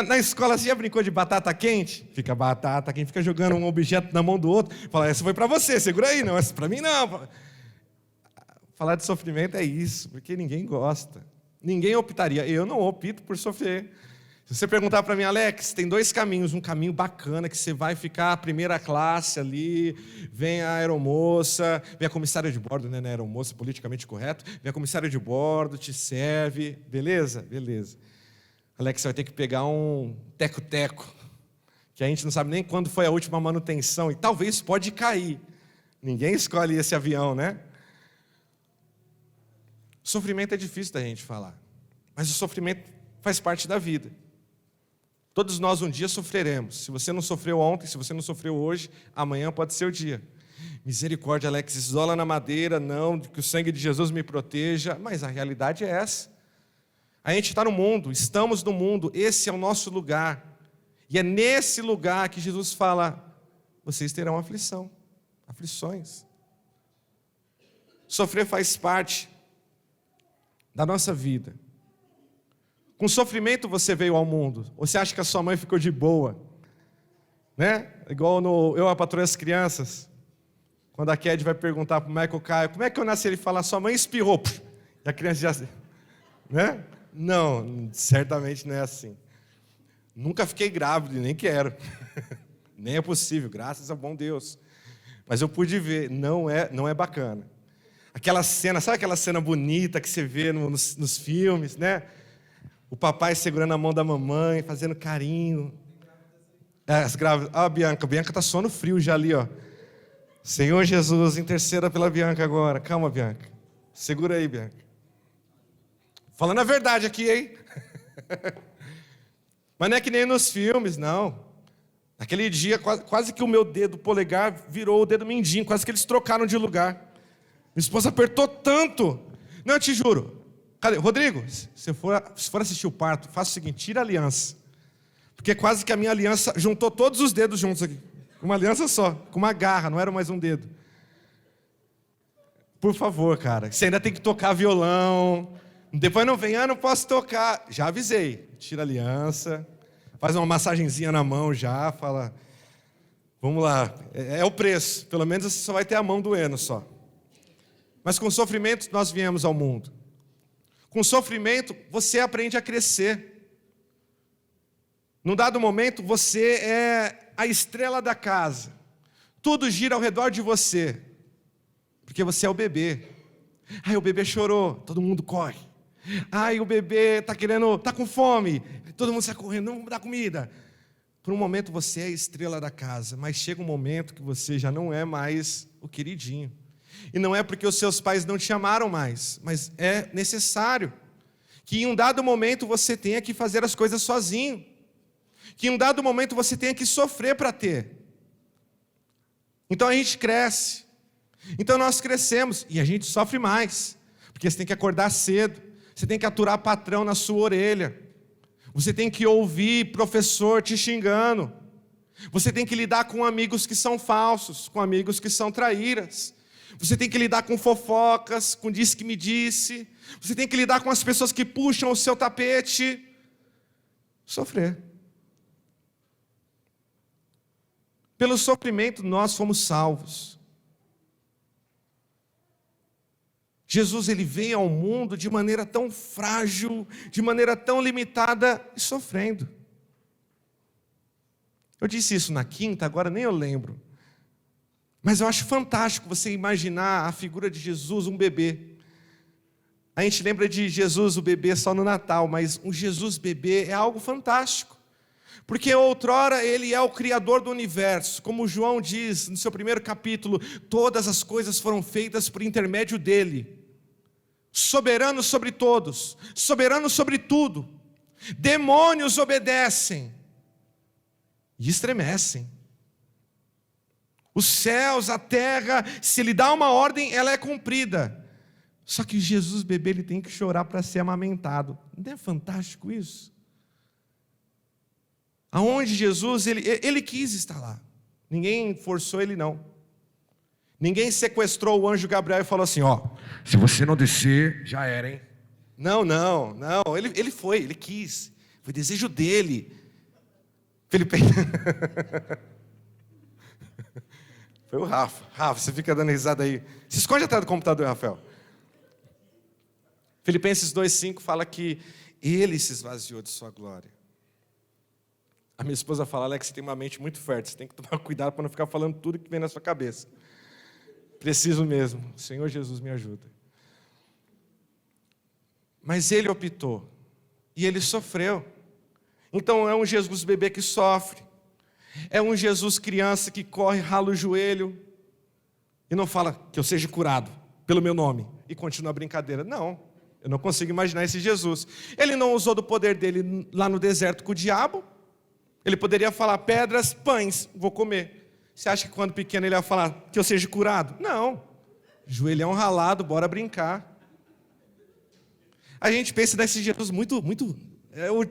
Na escola você já brincou de batata quente? Fica batata quente, fica jogando um objeto na mão do outro. Fala, essa foi para você, segura aí. Não, essa para mim não. Falar de sofrimento é isso, porque ninguém gosta. Ninguém optaria. Eu não opto por sofrer. Se você perguntar para mim, Alex, tem dois caminhos. Um caminho bacana, que você vai ficar a primeira classe ali, vem a aeromoça, vem a comissária de bordo, né? Não é aeromoça, politicamente correto. Vem a comissária de bordo, te serve. Beleza? Beleza. Alex, você vai ter que pegar um teco-teco, que a gente não sabe nem quando foi a última manutenção, e talvez pode cair. Ninguém escolhe esse avião, né? Sofrimento é difícil da gente falar, mas o sofrimento faz parte da vida. Todos nós um dia sofreremos. Se você não sofreu ontem, se você não sofreu hoje, amanhã pode ser o dia. Misericórdia, Alex, isola na madeira, não, que o sangue de Jesus me proteja. Mas a realidade é essa. A gente está no mundo, estamos no mundo, esse é o nosso lugar. E é nesse lugar que Jesus fala, vocês terão aflição, aflições. Sofrer faz parte da nossa vida. Com sofrimento você veio ao mundo. Ou você acha que a sua mãe ficou de boa? Né? Igual no Eu, a Patroa e as Crianças. Quando a Ked vai perguntar para o Michael Caio, como é que eu nasci? Ele fala, sua mãe espirrou. E a criança já... Né? Não, certamente não é assim. Nunca fiquei grávido, nem quero. Nem é possível, graças ao bom Deus. Mas eu pude ver, não é bacana. Aquela cena, sabe aquela cena bonita que você vê nos filmes, né? O papai segurando a mão da mamãe, fazendo carinho. As grávidas. Ah, a Bianca está suando frio já ali, ó. Senhor Jesus, interceda pela Bianca agora. Calma, Bianca. Segura aí, Bianca. Falando a verdade aqui, hein? Mas não é que nem nos filmes, não. Naquele dia, quase que o meu dedo polegar virou o dedo mindinho. Quase que eles trocaram de lugar. Minha esposa apertou tanto. Não, eu te juro. Cadê? Rodrigo, se for assistir o parto, faça o seguinte, tira a aliança. Porque quase que a minha aliança juntou todos os dedos juntos aqui. Uma aliança só, com uma garra, não era mais um dedo. Por favor, cara, você ainda tem que tocar violão. Depois não vem, não posso tocar. Já avisei, tira a aliança, faz uma massagenzinha na mão já, fala, vamos lá, é o preço. Pelo menos você só vai ter a mão doendo só. Mas com sofrimento nós viemos ao mundo. Com sofrimento, você aprende a crescer. Num dado momento, você é a estrela da casa. Tudo gira ao redor de você. Porque você é o bebê. Ai, o bebê chorou, todo mundo corre. Ai, o bebê tá com fome, todo mundo sai correndo, não vamos dar comida. Por um momento você é a estrela da casa, mas chega um momento que você já não é mais o queridinho. E não é porque os seus pais não te amaram mais, mas é necessário que em um dado momento você tenha que fazer as coisas sozinho. Que em um dado momento você tenha que sofrer para ter. Então a gente cresce. Então nós crescemos e a gente sofre mais. Porque você tem que acordar cedo. Você tem que aturar patrão na sua orelha. Você tem que ouvir professor te xingando. Você tem que lidar com amigos que são falsos, com amigos que são traíras. Você tem que lidar com fofocas, com disse que me disse. Você tem que lidar com as pessoas que puxam o seu tapete. Sofrer. Pelo sofrimento nós fomos salvos. Jesus, ele veio ao mundo de maneira tão frágil, de maneira tão limitada e sofrendo. Eu disse isso na quinta, agora nem eu lembro. Mas eu acho fantástico você imaginar a figura de Jesus, um bebê. A gente lembra de Jesus, o bebê, só no Natal, mas um Jesus bebê é algo fantástico. Porque outrora ele é o Criador do universo. Como João diz no seu primeiro capítulo, todas as coisas foram feitas por intermédio dele. Soberano sobre todos, soberano sobre tudo. Demônios obedecem e estremecem. Os céus, a terra, se ele dá uma ordem, ela é cumprida. Só que Jesus bebê, ele tem que chorar para ser amamentado. Não é fantástico isso? Aonde Jesus, ele quis estar lá. Ninguém forçou ele, não. Ninguém sequestrou o anjo Gabriel e falou assim, se você não descer, já era, hein? Não. Ele foi, ele quis. Foi desejo dele. Felipe... Foi o Rafa. Rafa, você fica dando risada aí. Se esconde atrás do computador, Rafael. Filipenses 2,5 fala que ele se esvaziou de sua glória. A minha esposa fala, Alex, você tem uma mente muito fértil, você tem que tomar cuidado para não ficar falando tudo que vem na sua cabeça. Preciso mesmo. Senhor Jesus, me ajuda. Mas ele optou. E ele sofreu. Então é um Jesus bebê que sofre. É um Jesus criança que corre, rala o joelho. E não fala que eu seja curado pelo meu nome. E continua a brincadeira. Não. Eu não consigo imaginar esse Jesus. Ele não usou do poder dele lá no deserto com o diabo. Ele poderia falar, pedras, pães, vou comer. Você acha que quando pequeno ele ia falar que eu seja curado? Não. Joelhão ralado, bora brincar. A gente pensa nesse Jesus muito...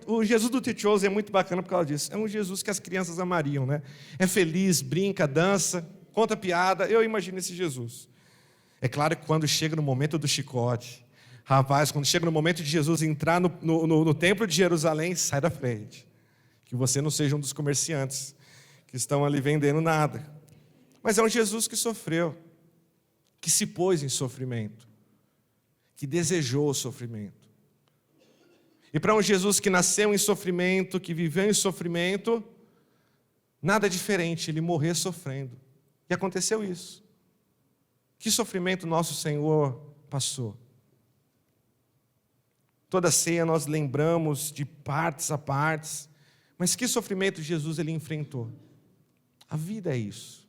O Jesus do Tio Chose é muito bacana por causa disso. É um Jesus que as crianças amariam, né? É feliz, brinca, dança, conta piada. Eu imagino esse Jesus. É claro que quando chega no momento do chicote... Rapaz, quando chega no momento de Jesus entrar no templo de Jerusalém, sai da frente. Que você não seja um dos comerciantes que estão ali vendendo nada. Mas é um Jesus que sofreu, que se pôs em sofrimento, que desejou o sofrimento. E para um Jesus que nasceu em sofrimento, que viveu em sofrimento, nada diferente, ele morrer sofrendo. E aconteceu isso. Que sofrimento nosso Senhor passou? Toda ceia nós lembramos de partes a partes, mas que sofrimento Jesus ele enfrentou? A vida é isso.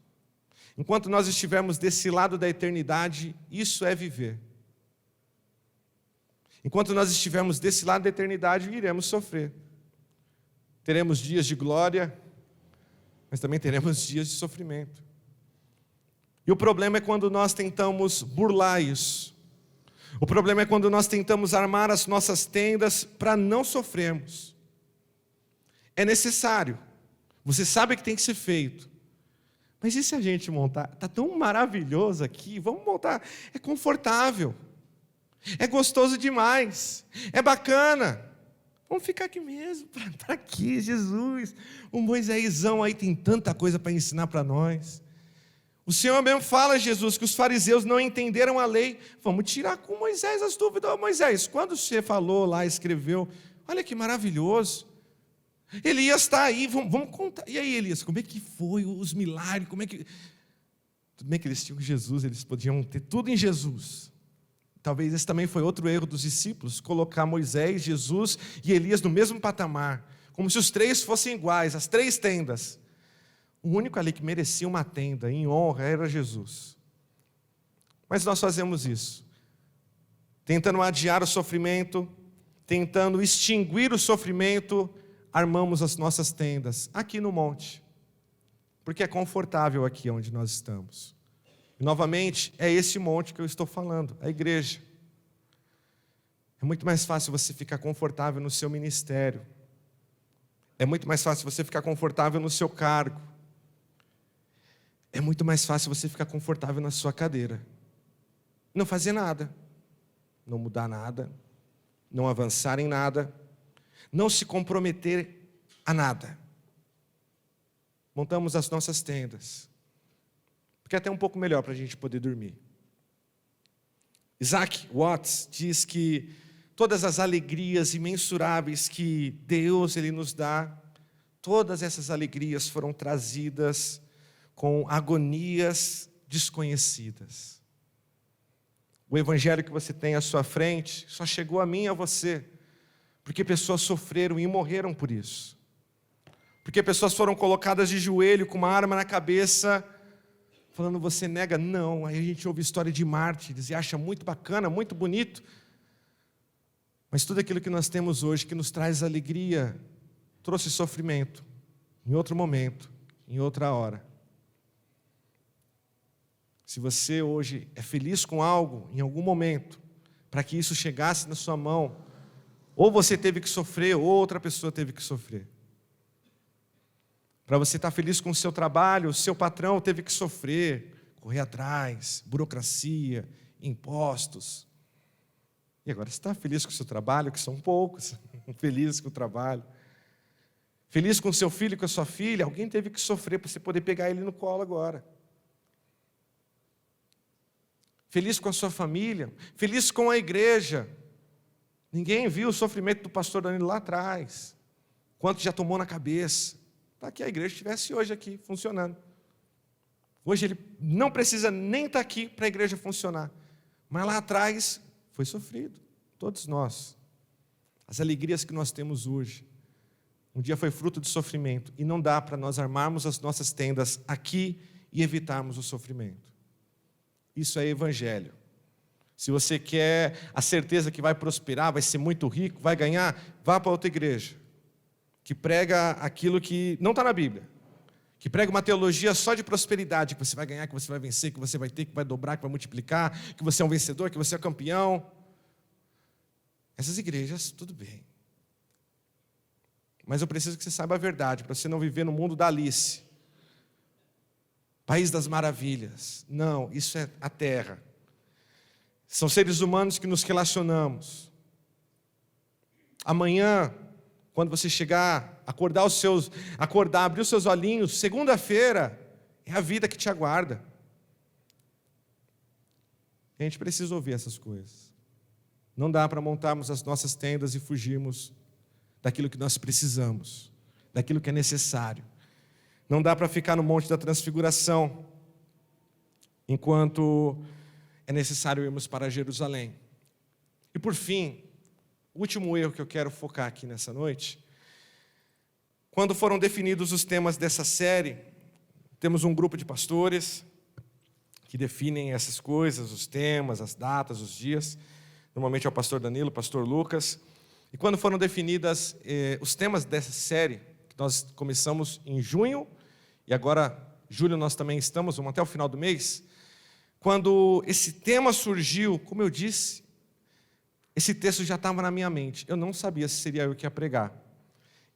Enquanto nós estivermos desse lado da eternidade, isso é viver. Enquanto nós estivermos desse lado da eternidade, iremos sofrer. Teremos dias de glória, mas também teremos dias de sofrimento. E o problema é quando nós tentamos burlar isso. O problema é quando nós tentamos armar as nossas tendas para não sofrermos. É necessário. Você sabe que tem que ser feito. Mas e se a gente montar? Está tão maravilhoso aqui, vamos montar. É confortável. É gostoso demais. É bacana. Vamos ficar aqui mesmo. Para aqui, Jesus. O Moisésão aí tem tanta coisa para ensinar para nós. O Senhor mesmo fala, Jesus, que os fariseus não entenderam a lei. Vamos tirar com Moisés as dúvidas. Moisés, quando você falou lá, escreveu, olha que maravilhoso. Elias está aí, vamos contar. E aí, Elias, como é que foi os milagres? Tudo bem que eles tinham Jesus, eles podiam ter tudo em Jesus. Talvez esse também foi outro erro dos discípulos, colocar Moisés, Jesus e Elias no mesmo patamar, como se os três fossem iguais, as três tendas. O único ali que merecia uma tenda em honra era Jesus. Mas nós fazemos isso, tentando adiar o sofrimento, tentando extinguir o sofrimento, armamos as nossas tendas aqui no monte, porque é confortável aqui onde nós estamos. E novamente, é esse monte que eu estou falando, a igreja. É muito mais fácil você ficar confortável no seu ministério. É muito mais fácil você ficar confortável no seu cargo. É muito mais fácil você ficar confortável na sua cadeira. Não fazer nada. Não mudar nada. Não avançar em nada. Não se comprometer a nada. Montamos as nossas tendas. Porque é até um pouco melhor para a gente poder dormir. Isaac Watts diz que todas as alegrias imensuráveis que Deus ele nos dá, todas essas alegrias foram trazidas com agonias desconhecidas. O evangelho que você tem à sua frente só chegou a mim e a você, porque pessoas sofreram e morreram por isso. Porque pessoas foram colocadas de joelho com uma arma na cabeça, falando, você nega? Não. Aí a gente ouve a história de mártires e acha muito bacana, muito bonito. Mas tudo aquilo que nós temos hoje, que nos traz alegria, trouxe sofrimento, em outro momento, em outra hora. Se você hoje é feliz com algo, em algum momento, para que isso chegasse na sua mão. Ou você teve que sofrer, ou outra pessoa teve que sofrer. Para você estar feliz com o seu trabalho, o seu patrão teve que sofrer, correr atrás, burocracia, impostos. E agora você está feliz com o seu trabalho, que são poucos, felizes com o trabalho. Feliz com o seu filho e com a sua filha, alguém teve que sofrer para você poder pegar ele no colo agora. Feliz com a sua família, feliz com a igreja. Ninguém viu o sofrimento do pastor Danilo lá atrás, quanto já tomou na cabeça, para que a igreja estivesse hoje aqui, funcionando. Hoje ele não precisa nem estar aqui para a igreja funcionar, mas lá atrás foi sofrido, todos nós. As alegrias que nós temos hoje, um dia foi fruto de sofrimento, e não dá para nós armarmos as nossas tendas aqui e evitarmos o sofrimento. Isso é evangelho. Se você quer a certeza que vai prosperar, vai ser muito rico, vai ganhar, vá para outra igreja, que prega aquilo que não está na Bíblia, que prega uma teologia só de prosperidade, que você vai ganhar, que você vai vencer, que você vai ter, que vai dobrar, que vai multiplicar, que você é um vencedor, que você é campeão. Essas igrejas, tudo bem. Mas eu preciso que você saiba a verdade, para você não viver no mundo da Alice. País das maravilhas. Não, isso é a terra. São seres humanos que nos relacionamos. Amanhã, quando você chegar, acordar, abrir os seus olhinhos, segunda-feira, é a vida que te aguarda. E a gente precisa ouvir essas coisas. Não dá para montarmos as nossas tendas e fugirmos daquilo que nós precisamos, daquilo que é necessário. Não dá para ficar no Monte da Transfiguração, enquanto é necessário irmos para Jerusalém. E por fim, o último erro que eu quero focar aqui nessa noite, quando foram definidos os temas dessa série, temos um grupo de pastores que definem essas coisas, os temas, as datas, os dias. Normalmente é o pastor Danilo, o pastor Lucas. E quando foram definidas os temas dessa série, que nós começamos em junho, e agora, julho, nós também estamos, vamos até o final do mês. Quando esse tema surgiu, como eu disse, esse texto já estava na minha mente. Eu não sabia se seria eu que ia pregar.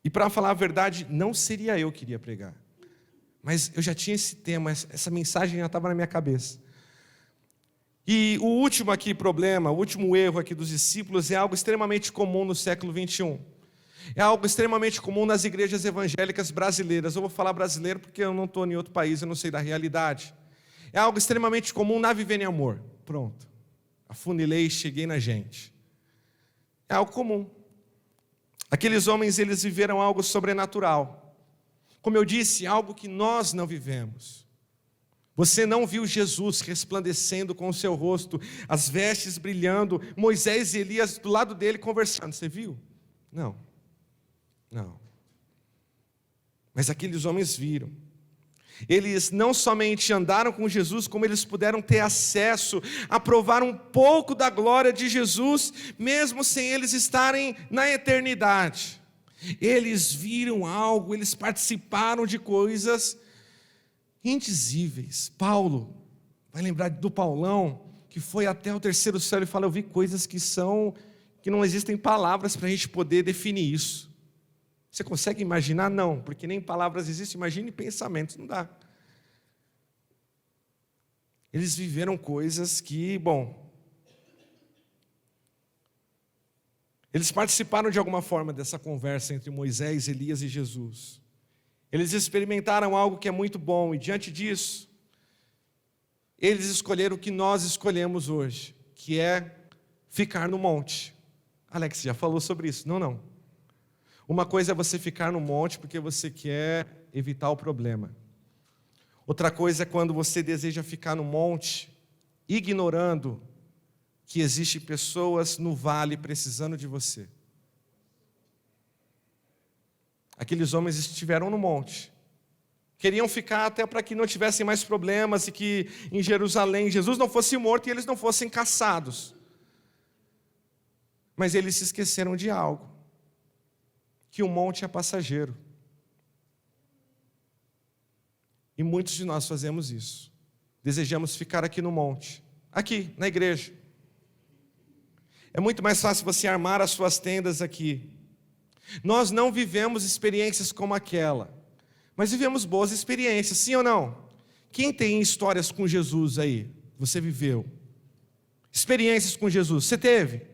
E para falar a verdade, não seria eu que iria pregar. Mas eu já tinha esse tema, essa mensagem já estava na minha cabeça. E o último problema, o último erro aqui dos discípulos é algo extremamente comum no século 21. É algo extremamente comum nas igrejas evangélicas brasileiras. Eu vou falar brasileiro porque eu não estou em outro país, eu não sei da realidade. É algo extremamente comum na Vivendo em Amor. Pronto. Afunilei e cheguei na gente. É algo comum. Aqueles homens, eles viveram algo sobrenatural. Como eu disse, algo que nós não vivemos. Você não viu Jesus resplandecendo com o seu rosto, as vestes brilhando, Moisés e Elias do lado dele conversando. Você viu? Não. Mas aqueles homens viram. Eles não somente andaram com Jesus, como eles puderam ter acesso a provar um pouco da glória de Jesus, mesmo sem eles estarem na eternidade. Eles viram algo, eles participaram de coisas indizíveis. Paulo, vai lembrar do Paulão, que foi até o terceiro céu e fala, eu vi coisas que não existem palavras para a gente poder definir isso. Você consegue imaginar? Não, porque nem palavras existem, imagine pensamentos, não dá. Eles viveram coisas que, eles participaram de alguma forma dessa conversa entre Moisés, Elias e Jesus. Eles experimentaram algo que é muito bom, e diante disso, eles escolheram o que nós escolhemos hoje, que é ficar no monte. Alex já falou sobre isso, não. Uma coisa é você ficar no monte porque você quer evitar o problema. Outra coisa é quando você deseja ficar no monte, ignorando que existem pessoas no vale precisando de você. Aqueles homens estiveram no monte. Queriam ficar até para que não tivessem mais problemas e que em Jerusalém Jesus não fosse morto e eles não fossem caçados. Mas eles se esqueceram de algo. Que o monte é passageiro. E muitos de nós fazemos isso. Desejamos ficar aqui no monte, aqui, na igreja. É muito mais fácil você armar as suas tendas aqui. Nós não vivemos experiências como aquela, mas vivemos boas experiências, sim ou não? Quem tem histórias com Jesus aí? Você viveu? Experiências com Jesus, você teve?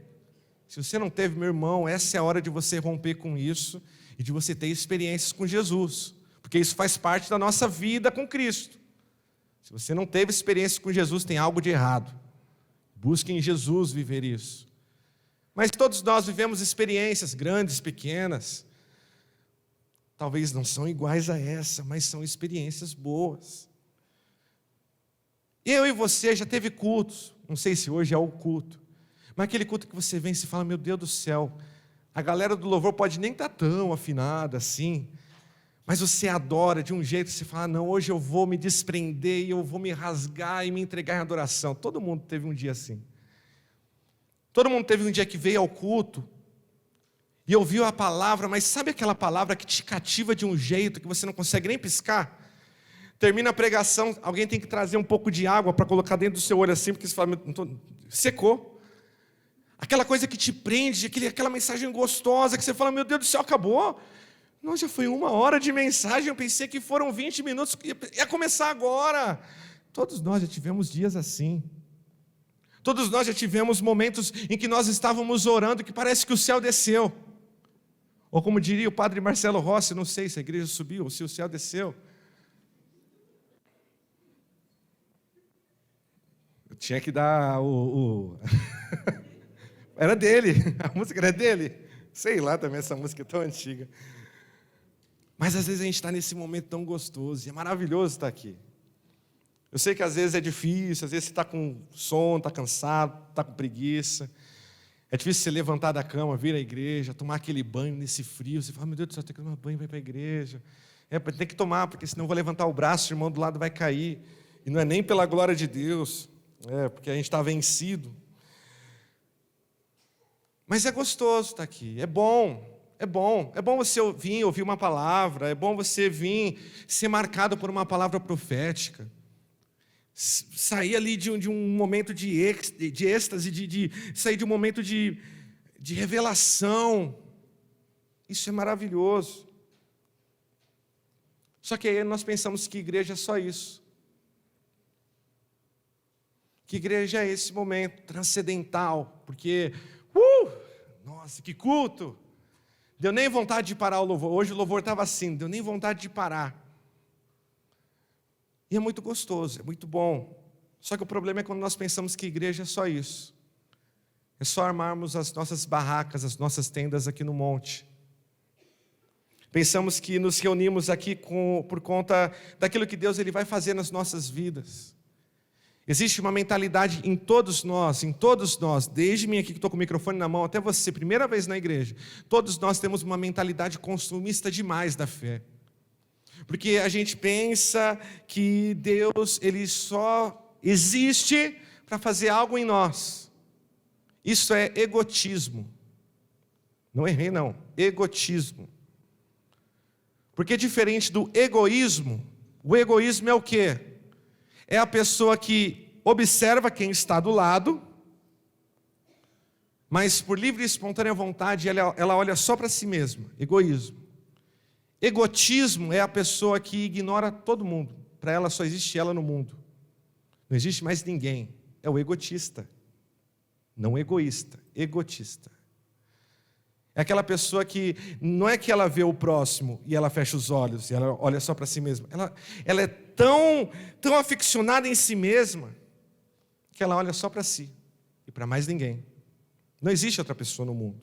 Se você não teve, meu irmão, essa é a hora de você romper com isso e de você ter experiências com Jesus, porque isso faz parte da nossa vida com Cristo. Se você não teve experiências com Jesus, tem algo de errado. Busque em Jesus viver isso. Mas todos nós vivemos experiências grandes, pequenas. Talvez não são iguais a essa, mas são experiências boas. Eu e você já teve cultos, não sei se hoje é o culto, mas aquele culto que você vem e se fala, meu Deus do céu, a galera do louvor pode nem estar tão afinada assim, mas você adora de um jeito que você fala, não, hoje eu vou me desprender e eu vou me rasgar e me entregar em adoração. Todo mundo teve um dia assim. Todo mundo teve um dia que veio ao culto e ouviu a palavra, mas sabe aquela palavra que te cativa de um jeito que você não consegue nem piscar? Termina a pregação, alguém tem que trazer um pouco de água para colocar dentro do seu olho assim, porque você fala, secou. Aquela coisa que te prende, aquela mensagem gostosa, que você fala, meu Deus do céu, acabou? Não, já foi 1 hora de mensagem, eu pensei que foram 20 minutos, ia começar agora. Todos nós já tivemos dias assim. Todos nós já tivemos momentos em que nós estávamos orando, que parece que o céu desceu. Ou como diria o padre Marcelo Rossi, não sei se a igreja subiu ou se o céu desceu. Eu tinha que dar Era dele, a música era dele. Sei lá também, essa música é tão antiga. Mas às vezes a gente está nesse momento tão gostoso, e é maravilhoso estar aqui. Eu sei que às vezes é difícil, às vezes você está com sono, está cansado, está com preguiça. É difícil você levantar da cama, vir à igreja, tomar aquele banho nesse frio. Você fala, meu Deus do céu, tem que tomar banho, vai para a igreja. Tem que tomar, porque senão eu vou levantar o braço, o irmão do lado vai cair. E não é nem pela glória de Deus, porque a gente está vencido. Mas é gostoso estar aqui, é bom você vir ouvir uma palavra, é bom você vir ser marcado por uma palavra profética. Sair ali de um momento de êxtase, sair de um momento de revelação. Isso é maravilhoso. Só que aí nós pensamos que igreja é só isso. Que igreja é esse momento transcendental, porque, nossa, que culto! Deu nem vontade de parar o louvor. Hoje o louvor estava assim, deu nem vontade de parar. E é muito gostoso, é muito bom. Só que o problema é quando nós pensamos que igreja é só isso. É só armarmos as nossas barracas, as nossas tendas aqui no monte. Pensamos que nos reunimos aqui por conta daquilo que Deus vai fazer nas nossas vidas. Existe uma mentalidade em todos nós, desde mim aqui que estou com o microfone na mão, até você, primeira vez na igreja, todos nós temos uma mentalidade consumista demais da fé. Porque a gente pensa que Deus, Ele só existe para fazer algo em nós. Isso é egotismo. Não errei não, egotismo. Porque diferente do egoísmo, o egoísmo é o quê? É a pessoa que observa quem está do lado, mas por livre e espontânea vontade ela olha só para si mesma, egoísmo. Egotismo é a pessoa que ignora todo mundo. Para ela só existe ela no mundo. Não existe mais ninguém. É o egotista. Não egoísta, egotista. É aquela pessoa que não é que ela vê o próximo e ela fecha os olhos e ela olha só para si mesma. Ela é tão aficionada em si mesma que ela olha só para si e para mais ninguém. Não existe outra pessoa no mundo.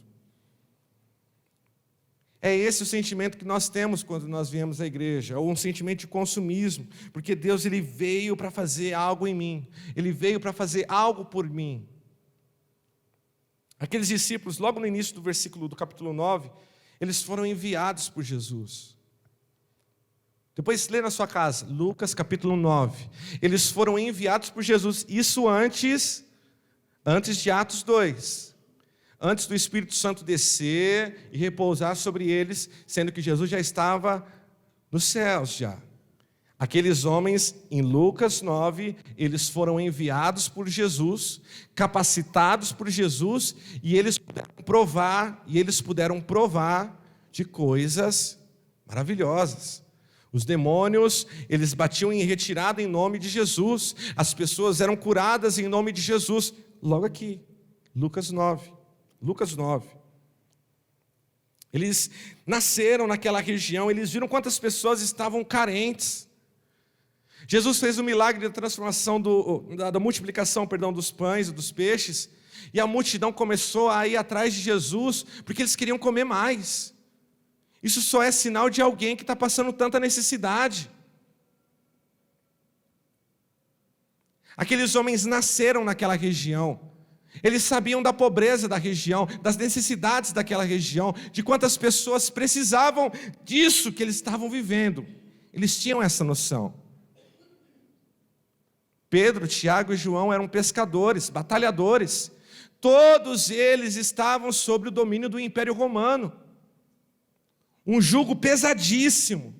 É esse o sentimento que nós temos quando nós viemos à igreja, ou um sentimento de consumismo, porque Deus Ele veio para fazer algo em mim, Ele veio para fazer algo por mim. Aqueles discípulos, logo no início do capítulo 9, eles foram enviados por Jesus. Depois lê na sua casa, Lucas capítulo 9. Eles foram enviados por Jesus, isso antes de Atos 2. Antes do Espírito Santo descer e repousar sobre eles, sendo que Jesus já estava nos céus já. Aqueles homens, em Lucas 9, eles foram enviados por Jesus, capacitados por Jesus, e eles puderam provar de coisas maravilhosas. Os demônios, eles batiam em retirada em nome de Jesus, as pessoas eram curadas em nome de Jesus. Logo aqui, Lucas 9. Eles nasceram naquela região, eles viram quantas pessoas estavam carentes. Jesus fez o milagre da transformação, da multiplicação, dos pães e dos peixes, e a multidão começou a ir atrás de Jesus, porque eles queriam comer mais. Isso só é sinal de alguém que está passando tanta necessidade. Aqueles homens nasceram naquela região, eles sabiam da pobreza da região, das necessidades daquela região, de quantas pessoas precisavam disso que eles estavam vivendo. Eles tinham essa noção. Pedro, Tiago e João eram pescadores, batalhadores. Todos eles estavam sob o domínio do Império Romano. Um jugo pesadíssimo.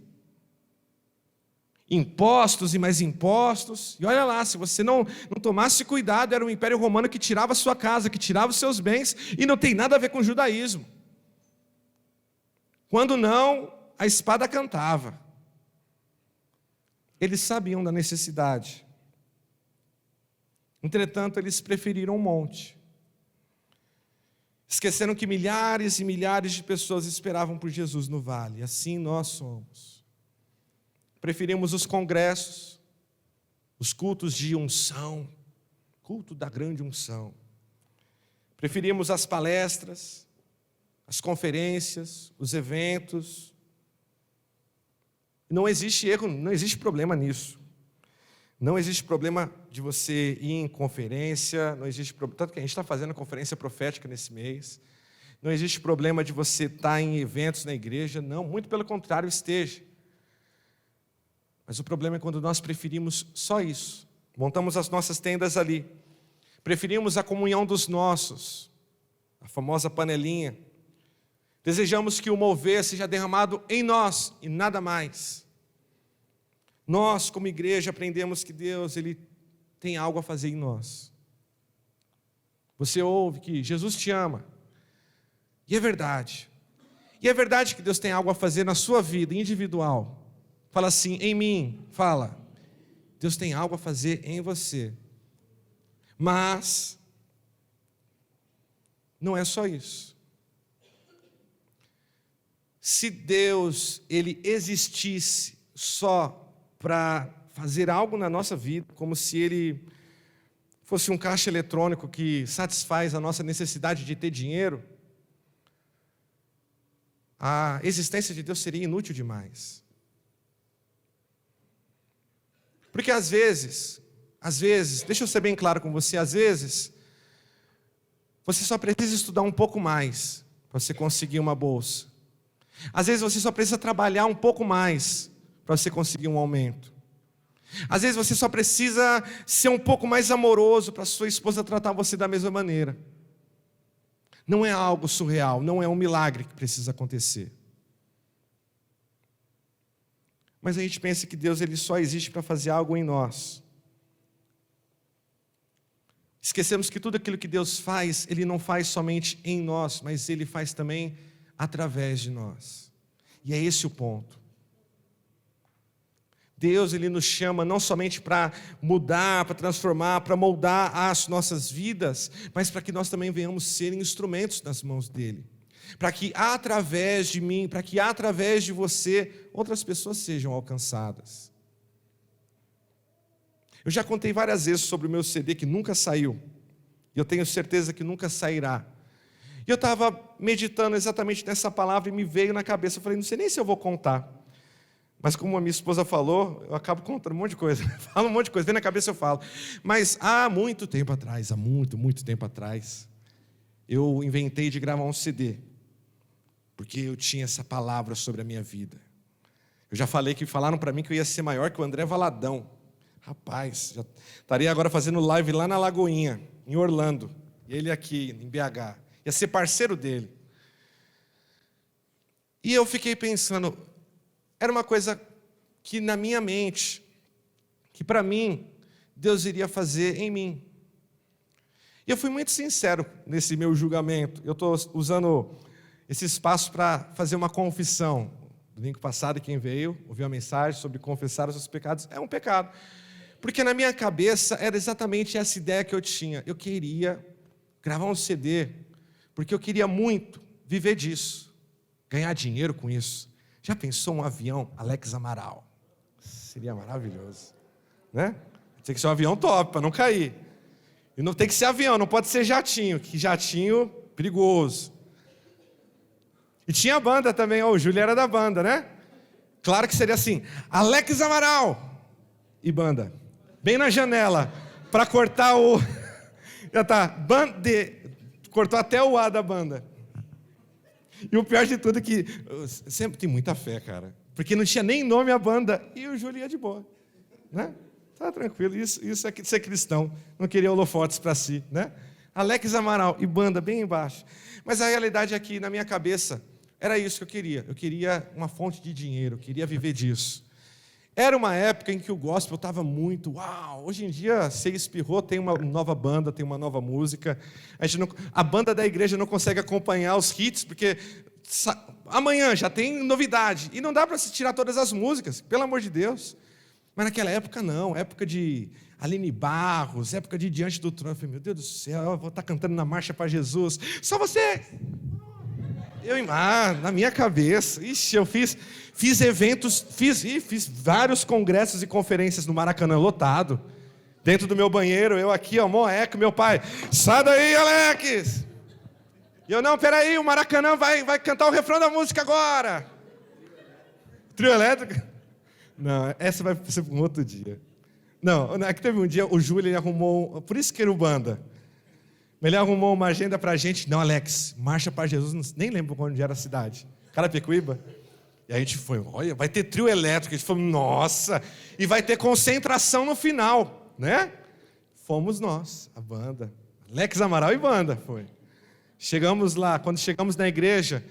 Impostos e mais impostos. E olha lá, se você não tomasse cuidado, era o Império Romano que tirava a sua casa, que tirava os seus bens, e não tem nada a ver com o judaísmo. Quando não, a espada cantava. Eles sabiam da necessidade. Entretanto, eles preferiram um monte. Esqueceram que milhares e milhares de pessoas esperavam por Jesus no vale. Assim nós somos. Preferimos os congressos, os cultos de unção, culto da grande unção. Preferimos as palestras, as conferências, os eventos. Não existe erro, não existe problema nisso. Não existe problema de você ir em conferência, não existe problema, tanto que a gente está fazendo a conferência profética nesse mês, não existe problema de você estar em eventos na igreja, não, muito pelo contrário, esteja. Mas o problema é quando nós preferimos só isso, montamos as nossas tendas ali, preferimos a comunhão dos nossos, a famosa panelinha, desejamos que o mover seja derramado em nós e nada mais. Nós, como igreja, aprendemos que Deus, Ele tem algo a fazer em nós. Você ouve que Jesus te ama. E é verdade. E é verdade que Deus tem algo a fazer na sua vida individual. Fala assim, em mim, fala. Deus tem algo a fazer em você. Mas, não é só isso. Se Deus, Ele existisse só para fazer algo na nossa vida, como se Ele fosse um caixa eletrônico que satisfaz a nossa necessidade de ter dinheiro, a existência de Deus seria inútil demais. Porque às vezes, deixa eu ser bem claro com você, às vezes, você só precisa estudar um pouco mais para você conseguir uma bolsa. Às vezes você só precisa trabalhar um pouco mais para você conseguir um aumento. Às vezes você só precisa ser um pouco mais amoroso para sua esposa tratar você da mesma maneira. Não é algo surreal, não é um milagre que precisa acontecer. Mas a gente pensa que Deus, Ele só existe para fazer algo em nós. Esquecemos que tudo aquilo que Deus faz, Ele não faz somente em nós, mas Ele faz também através de nós. E é esse o ponto. Deus, Ele nos chama não somente para mudar, para transformar, para moldar as nossas vidas, mas para que nós também venhamos ser instrumentos nas mãos dEle. Para que através de mim, para que através de você, outras pessoas sejam alcançadas. Eu já contei várias vezes sobre o meu CD que nunca saiu, e eu tenho certeza que nunca sairá. E eu estava meditando exatamente nessa palavra e me veio na cabeça, eu falei, não sei nem se eu vou contar. Mas como a minha esposa falou, eu acabo contando um monte de coisa. Falo um monte de coisa, vem na cabeça eu falo. Mas há muito tempo atrás, muito tempo atrás, eu inventei de gravar um CD. Porque eu tinha essa palavra sobre a minha vida. Eu já falei que falaram para mim que eu ia ser maior que o André Valadão. Rapaz, já estaria agora fazendo live lá na Lagoinha, em Orlando. E ele aqui, em BH. Ia ser parceiro dele. E eu fiquei pensando, era uma coisa que na minha mente, que para mim, Deus iria fazer em mim. E eu fui muito sincero nesse meu julgamento. Eu estou usando esse espaço para fazer uma confissão. Domingo passado, quem veio, ouviu a mensagem sobre confessar os seus pecados, é um pecado. Porque na minha cabeça era exatamente essa ideia que eu tinha. Eu queria gravar um CD, porque eu queria muito viver disso, ganhar dinheiro com isso. Já pensou um avião Alex Amaral? Seria maravilhoso, né? Tem que ser um avião top, para não cair. E não tem que ser avião, não pode ser jatinho, que jatinho perigoso. E tinha a banda também, o Júlio era da banda, né? Claro que seria assim, Alex Amaral e banda. Bem na janela, para cortar o... Já tá, cortou até o A da banda. E o pior de tudo é que sempre tem muita fé, cara. Porque não tinha nem nome a banda, e o Júlio ia de boa, né? Tá tranquilo, isso é ser cristão, não queria holofotes para si, né? Alex Amaral e banda bem embaixo. Mas a realidade é que na minha cabeça era isso que eu queria uma fonte de dinheiro, eu queria viver disso. Era uma época em que o gospel estava muito, uau, hoje em dia você espirrou, tem uma nova banda, tem uma nova música, a banda da igreja não consegue acompanhar os hits, porque amanhã já tem novidade, e não dá para se tirar todas as músicas, pelo amor de Deus. Mas naquela época não, época de Aline Barros, época de Diante do Trono. Eu falei, meu Deus do céu, eu vou estar cantando na marcha para Jesus. Só você! Na minha cabeça, eu fiz eventos, fiz vários congressos e conferências no Maracanã lotado. Dentro do meu banheiro, eu aqui, moeco, meu pai, sai daí, Alex! E eu, não, peraí, o Maracanã vai cantar o refrão da música agora. Trio elétrico. Não, essa vai ser para um outro dia. Não, é que teve um dia, o Júlio ele arrumou, por isso que era o banda. Ele arrumou uma agenda para a gente. Não, Alex, marcha para Jesus, nem lembro onde era a cidade. Carapicuíba. E a gente foi, olha, vai ter trio elétrico. A gente falou, nossa, e vai ter concentração no final, né? Fomos nós, a banda. Alex Amaral e banda, foi. Chegamos lá, quando chegamos na igreja,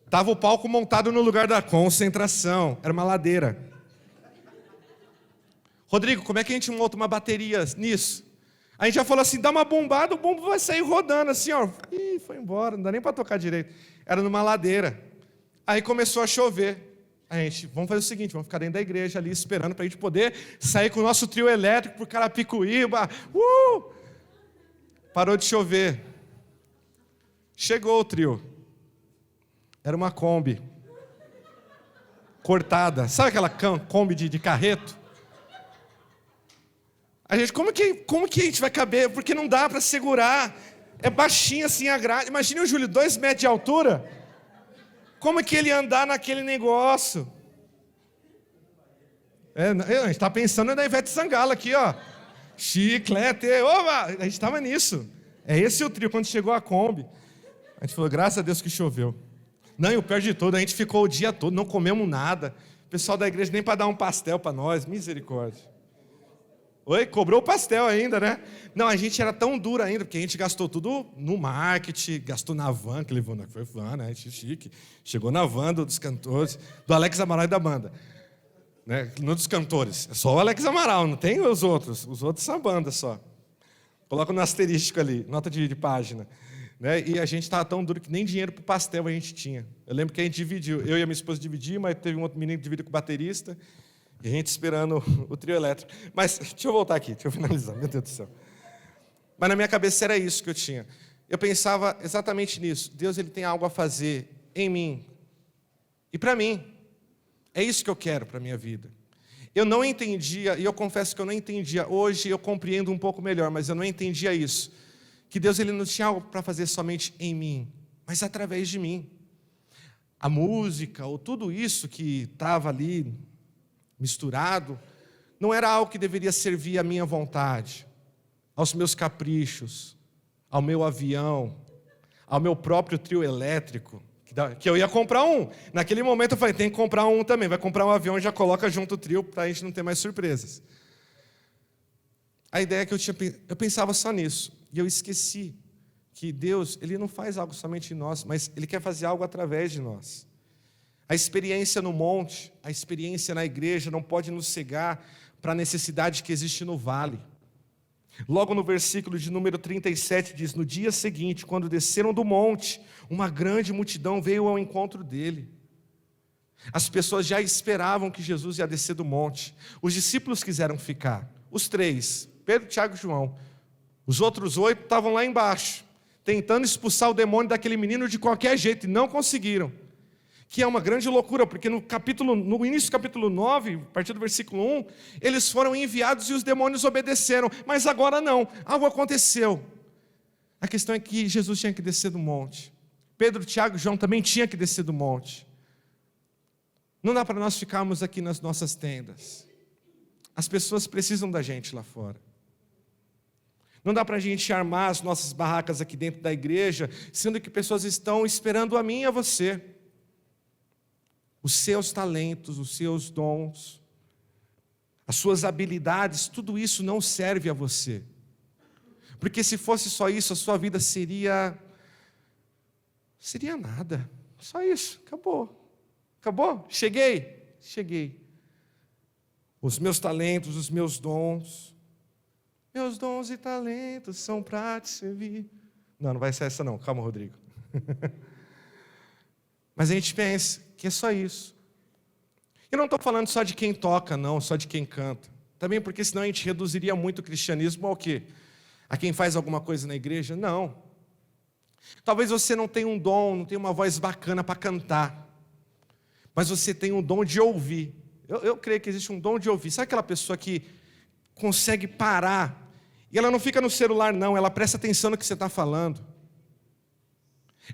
estava o palco montado no lugar da concentração. Era uma ladeira. Rodrigo, como é que a gente monta uma bateria nisso? A gente já falou assim, dá uma bombada, o bombo vai sair rodando assim, ó. Ih, foi embora, não dá nem para tocar direito. Era numa ladeira. Aí começou a chover. A gente, vamos fazer o seguinte, vamos ficar dentro da igreja ali, esperando para a gente poder sair com o nosso trio elétrico por Carapicuíba. Parou de chover. Chegou o trio. Era uma Kombi. Cortada. Sabe aquela Kombi de carreto? A gente, como que a gente vai caber? Porque não dá para segurar. É baixinho assim a grade. Imagine o Júlio, 2 metros de altura. Como que ele ia andar naquele negócio? A gente está pensando na Ivete Sangalo aqui, ó. Chiclete, oba! A gente estava nisso. É esse o trio, quando chegou a Kombi. A gente falou, graças a Deus que choveu. Não, e o pior de tudo, a gente ficou o dia todo, não comemos nada. O pessoal da igreja nem para dar um pastel para nós, misericórdia. Oi, cobrou o pastel ainda, né? Não, a gente era tão duro ainda, porque a gente gastou tudo no marketing, gastou na van, que levou, foi van, né? Chique. Chegou na van dos cantores, do Alex Amaral e da banda. Né? Não dos cantores, é só o Alex Amaral, não tem os outros são banda só. Coloca no asterístico ali, nota de página. Né? E a gente estava tão duro que nem dinheiro para o pastel a gente tinha. Eu lembro que a gente dividiu, eu e a minha esposa dividimos, mas teve um outro menino que dividiu com o baterista, e a gente esperando o trio elétrico. Mas, deixa eu voltar aqui, deixa eu finalizar, meu Deus do céu. Mas na minha cabeça era isso que eu tinha. Eu pensava exatamente nisso. Deus ele tem algo a fazer em mim e para mim. É isso que eu quero para a minha vida. Eu não entendia, e eu confesso que eu não entendia. Hoje eu compreendo um pouco melhor, mas eu não entendia isso. Que Deus ele não tinha algo para fazer somente em mim, mas através de mim. A música, ou tudo isso que estava ali misturado, não era algo que deveria servir à minha vontade, aos meus caprichos, ao meu avião, ao meu próprio trio elétrico, que eu ia comprar um. Naquele momento eu falei, tem que comprar um também, vai comprar um avião e já coloca junto o trio para a gente não ter mais surpresas. A ideia é que eu pensava só nisso, e eu esqueci que Deus, ele não faz algo somente em nós, mas ele quer fazer algo através de nós. A experiência no monte, a experiência na igreja não pode nos cegar para a necessidade que existe no vale. Logo no versículo de número 37 diz: no dia seguinte, quando desceram do monte, uma grande multidão veio ao encontro dele. As pessoas já esperavam que Jesus ia descer do monte. Os discípulos quiseram ficar. Os 3, Pedro, Tiago e João. Os outros 8 estavam lá embaixo, tentando expulsar o demônio daquele menino de qualquer jeito, e não conseguiram. Que é uma grande loucura, porque no início do capítulo 9, a partir do versículo 1, eles foram enviados e os demônios obedeceram, mas agora não, algo aconteceu. A questão é que Jesus tinha que descer do monte. Pedro, Tiago e João também tinham que descer do monte. Não dá para nós ficarmos aqui nas nossas tendas. As pessoas precisam da gente lá fora. Não dá para a gente armar as nossas barracas aqui dentro da igreja, sendo que pessoas estão esperando a mim e a você. Os seus talentos, os seus dons, as suas habilidades, tudo isso não serve a você. Porque se fosse só isso, a sua vida seria nada. Só isso, acabou. Acabou? Cheguei. Os meus talentos, os meus dons e talentos são para te servir. Não vai ser essa não, calma, Rodrigo. Mas a gente pensa que é só isso. Eu não estou falando só de quem toca, não, só de quem canta. Também porque senão a gente reduziria muito o cristianismo ao quê? A quem faz alguma coisa na igreja? Não. Talvez você não tenha um dom, não tenha uma voz bacana para cantar, mas você tem um dom de ouvir. Eu creio que existe um dom de ouvir. Sabe aquela pessoa que consegue parar, e ela não fica no celular não, ela presta atenção no que você está falando.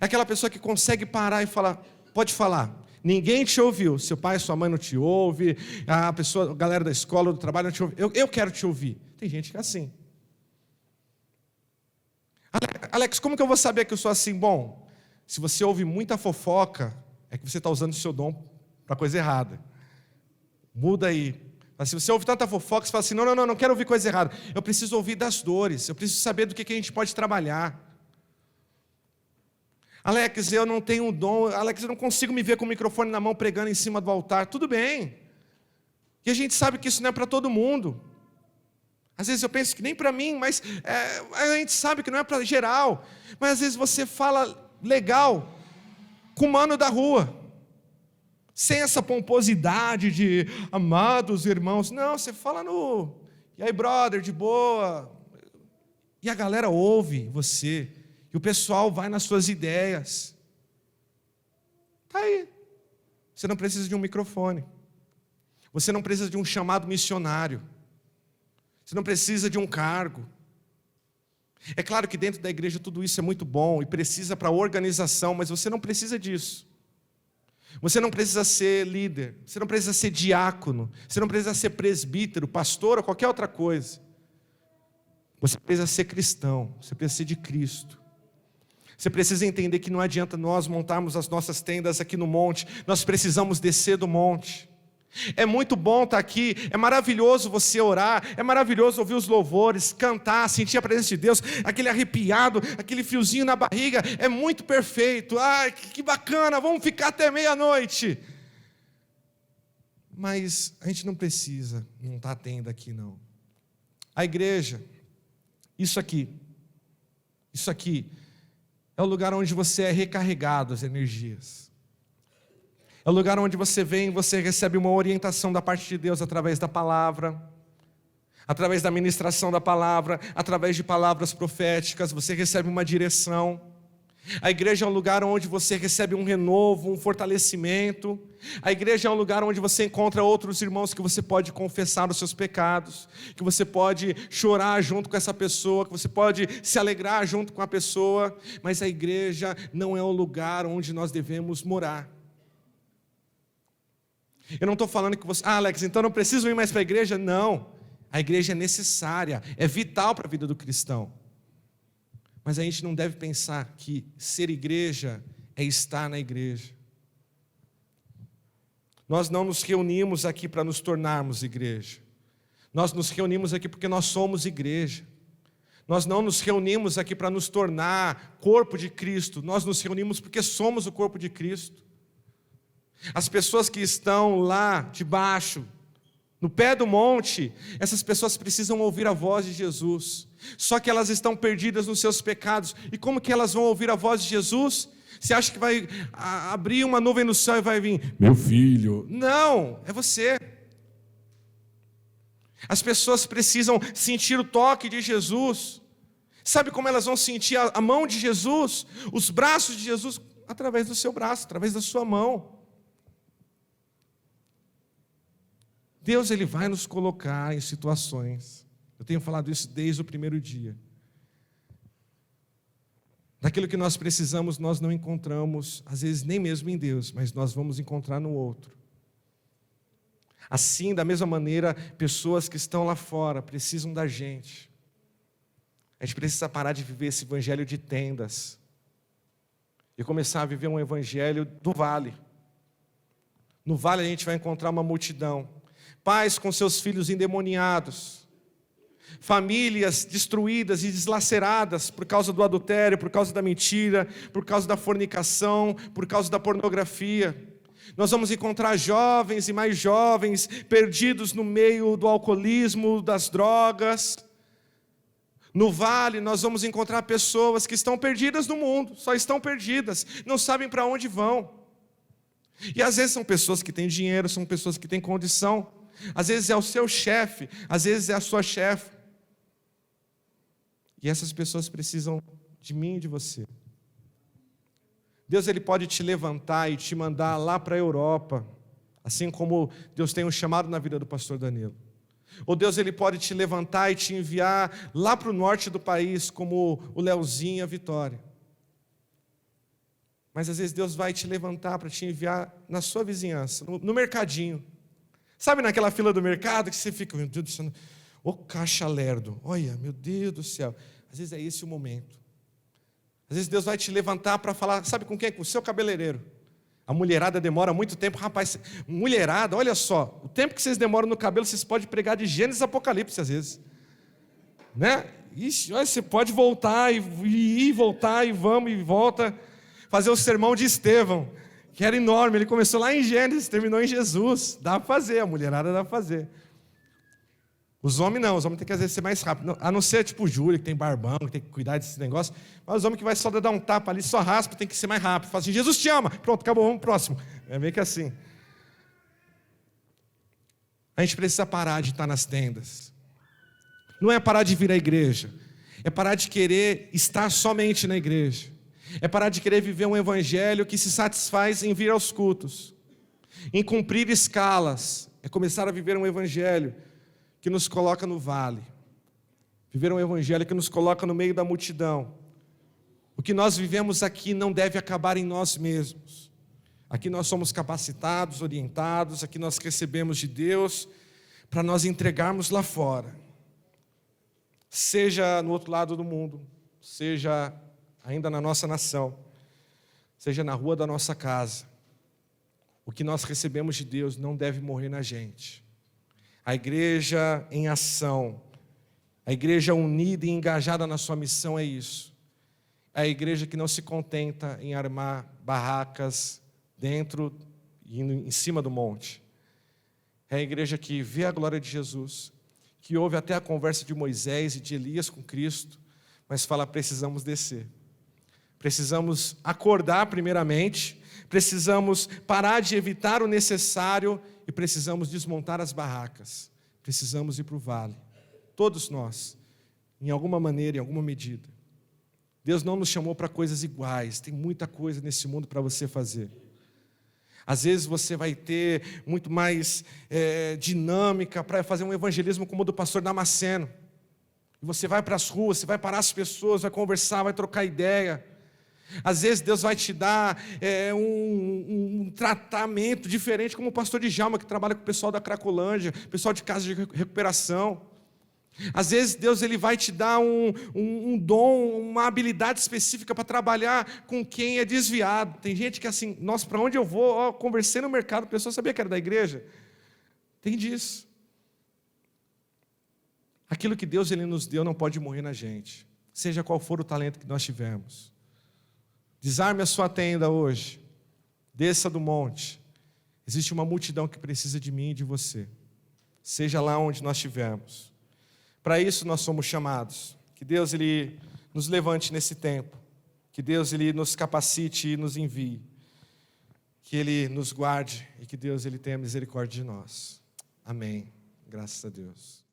É aquela pessoa que consegue parar e falar: pode falar, ninguém te ouviu, seu pai e sua mãe não te ouve, a galera da escola, do trabalho não te ouve, eu quero te ouvir. Tem gente que é assim. Alex, como que eu vou saber que eu sou assim? Bom, se você ouve muita fofoca, é que você está usando o seu dom para coisa errada. Muda aí. Mas se você ouve tanta fofoca, você fala assim: não quero ouvir coisa errada. Eu preciso ouvir das dores, eu preciso saber do que a gente pode trabalhar. Alex, eu não tenho um dom, Alex, eu não consigo me ver com o microfone na mão pregando em cima do altar. Tudo bem. E a gente sabe que isso não é para todo mundo. Às vezes eu penso que nem para mim, mas a gente sabe que não é para geral. Mas às vezes você fala legal com o mano da rua, sem essa pomposidade de amados irmãos. Não, você fala e aí, brother, de boa. E a galera ouve você. E o pessoal vai nas suas ideias. Está aí. Você não precisa de um microfone. Você não precisa de um chamado missionário. Você não precisa de um cargo. É claro que dentro da igreja tudo isso é muito bom e precisa para a organização, mas você não precisa disso. Você não precisa ser líder, você não precisa ser diácono, você não precisa ser presbítero, pastor ou qualquer outra coisa. Você precisa ser cristão, você precisa ser de Cristo. Você precisa entender que não adianta nós montarmos as nossas tendas aqui no monte, nós precisamos descer do monte. É muito bom estar aqui, é maravilhoso você orar, é maravilhoso ouvir os louvores, cantar, sentir a presença de Deus, aquele arrepiado, aquele friozinho na barriga, é muito perfeito. Ai, que bacana, vamos ficar até meia-noite. Mas a gente não precisa montar tenda aqui não. A igreja, isso aqui é o lugar onde você é recarregado as energias. É o lugar onde você vem e você recebe uma orientação da parte de Deus através da palavra, através da ministração da palavra, através de palavras proféticas, você recebe uma direção. A igreja é um lugar onde você recebe um renovo, um fortalecimento. A igreja é um lugar onde você encontra outros irmãos que você pode confessar os seus pecados, que você pode chorar junto com essa pessoa, que você pode se alegrar junto com a pessoa. Mas a igreja não é o lugar onde nós devemos morar. Eu não estou falando que você... Alex, então não preciso ir mais para a igreja? Não, a igreja é necessária, é vital para a vida do cristão. Mas a gente não deve pensar que ser igreja é estar na igreja. Nós não nos reunimos aqui para nos tornarmos igreja. Nós nos reunimos aqui porque nós somos igreja. Nós não nos reunimos aqui para nos tornar corpo de Cristo. Nós nos reunimos porque somos o corpo de Cristo. As pessoas que estão lá debaixo, no pé do monte, essas pessoas precisam ouvir a voz de Jesus. Só que elas estão perdidas nos seus pecados. E como que elas vão ouvir a voz de Jesus? Você acha que vai abrir uma nuvem no céu e vai vir, meu filho? Não, é você. As pessoas precisam sentir o toque de Jesus. Sabe como elas vão sentir a mão de Jesus? Os braços de Jesus? Através do seu braço, através da sua mão. Deus, Ele vai nos colocar em situações, eu tenho falado isso desde o primeiro dia, daquilo que nós precisamos, nós não encontramos, às vezes nem mesmo em Deus, mas nós vamos encontrar no outro. Assim, da mesma maneira, pessoas que estão lá fora precisam da gente. A gente precisa parar de viver esse evangelho de tendas e começar a viver um evangelho do vale. No vale a gente vai encontrar uma multidão, pais com seus filhos endemoniados, famílias destruídas e deslaceradas por causa do adultério, por causa da mentira, por causa da fornicação, por causa da pornografia. Nós vamos encontrar jovens e mais jovens perdidos no meio do alcoolismo, das drogas. No vale nós vamos encontrar pessoas que estão perdidas no mundo, só estão perdidas, não sabem para onde vão. E às vezes são pessoas que têm dinheiro, são pessoas que têm condição. Às vezes é o seu chefe, às vezes é a sua chefe. E essas pessoas precisam de mim e de você. Deus, Ele pode te levantar e te mandar lá para a Europa, assim como Deus tem um chamado na vida do pastor Danilo. Ou Deus, Ele pode te levantar e te enviar lá para o norte do país, como o Leozinho e a Vitória. Mas às vezes Deus vai te levantar para te enviar na sua vizinhança, no mercadinho. Sabe naquela fila do mercado que você fica, meu Deus do céu, ô caixa lerdo, olha, meu Deus do céu. Às vezes é esse o momento. Às vezes Deus vai te levantar para falar, sabe com quem? Com o seu cabeleireiro. A mulherada demora muito tempo, rapaz, mulherada, olha só, o tempo que vocês demoram no cabelo, vocês podem pregar de Gênesis e Apocalipse às vezes. Né? Ixi, olha, você pode voltar e voltar e vamos e volta, fazer o sermão de Estevão, que era enorme, ele começou lá em Gênesis, terminou em Jesus, dá para fazer, a mulherada dá para fazer. Os homens não, os homens têm que às vezes ser mais rápido, a não ser tipo o Júlio, que tem barbão, que tem que cuidar desse negócio, mas os homens que vai só dar um tapa ali, só raspa, tem que ser mais rápido, fala assim, Jesus te ama, pronto, acabou, vamos pro próximo, é meio que assim. A gente precisa parar de estar nas tendas, não é parar de vir à igreja, é parar de querer estar somente na igreja, é parar de querer viver um evangelho que se satisfaz em vir aos cultos, em cumprir escalas, é começar a viver um evangelho que nos coloca no vale, viver um evangelho que nos coloca no meio da multidão. O que nós vivemos aqui não deve acabar em nós mesmos. Aqui nós somos capacitados, orientados, aqui nós recebemos de Deus para nós entregarmos lá fora. Seja no outro lado do mundo, seja ainda na nossa nação, seja na rua da nossa casa. O que nós recebemos de Deus não deve morrer na gente. A igreja em ação, a igreja unida e engajada na sua missão é isso. É a igreja que não se contenta em armar barracas dentro e em cima do monte. É a igreja que vê a glória de Jesus, que ouve até a conversa de Moisés e de Elias com Cristo, mas fala, precisamos descer. Precisamos acordar primeiramente, precisamos parar de evitar o necessário e precisamos desmontar as barracas, precisamos ir para o vale, todos nós, em alguma maneira, em alguma medida. Deus não nos chamou para coisas iguais, tem muita coisa nesse mundo para você fazer. Às vezes você vai ter muito mais dinâmica para fazer um evangelismo como o do pastor Damasceno. Você vai para as ruas, você vai parar as pessoas, vai conversar, vai trocar ideia. Às vezes Deus vai te dar um tratamento diferente, como o pastor Djalma, que trabalha com o pessoal da Cracolândia, pessoal de casa de recuperação. Às vezes Deus ele vai te dar um dom, uma habilidade específica para trabalhar com quem é desviado. Tem gente que assim, nossa, para onde eu vou? Ó, conversei no mercado, a pessoa sabia que era da igreja. Tem disso. Aquilo que Deus ele nos deu não pode morrer na gente, seja qual for o talento que nós tivermos. Desarme a sua tenda hoje, desça do monte Existe uma multidão que precisa de mim e de você, seja lá onde nós estivermos. Para isso nós somos chamados. Que Deus Ele nos levante nesse tempo, que Deus Ele nos capacite e nos envie, que Ele nos guarde e que Deus Ele tenha misericórdia de nós. Amém. Graças a Deus.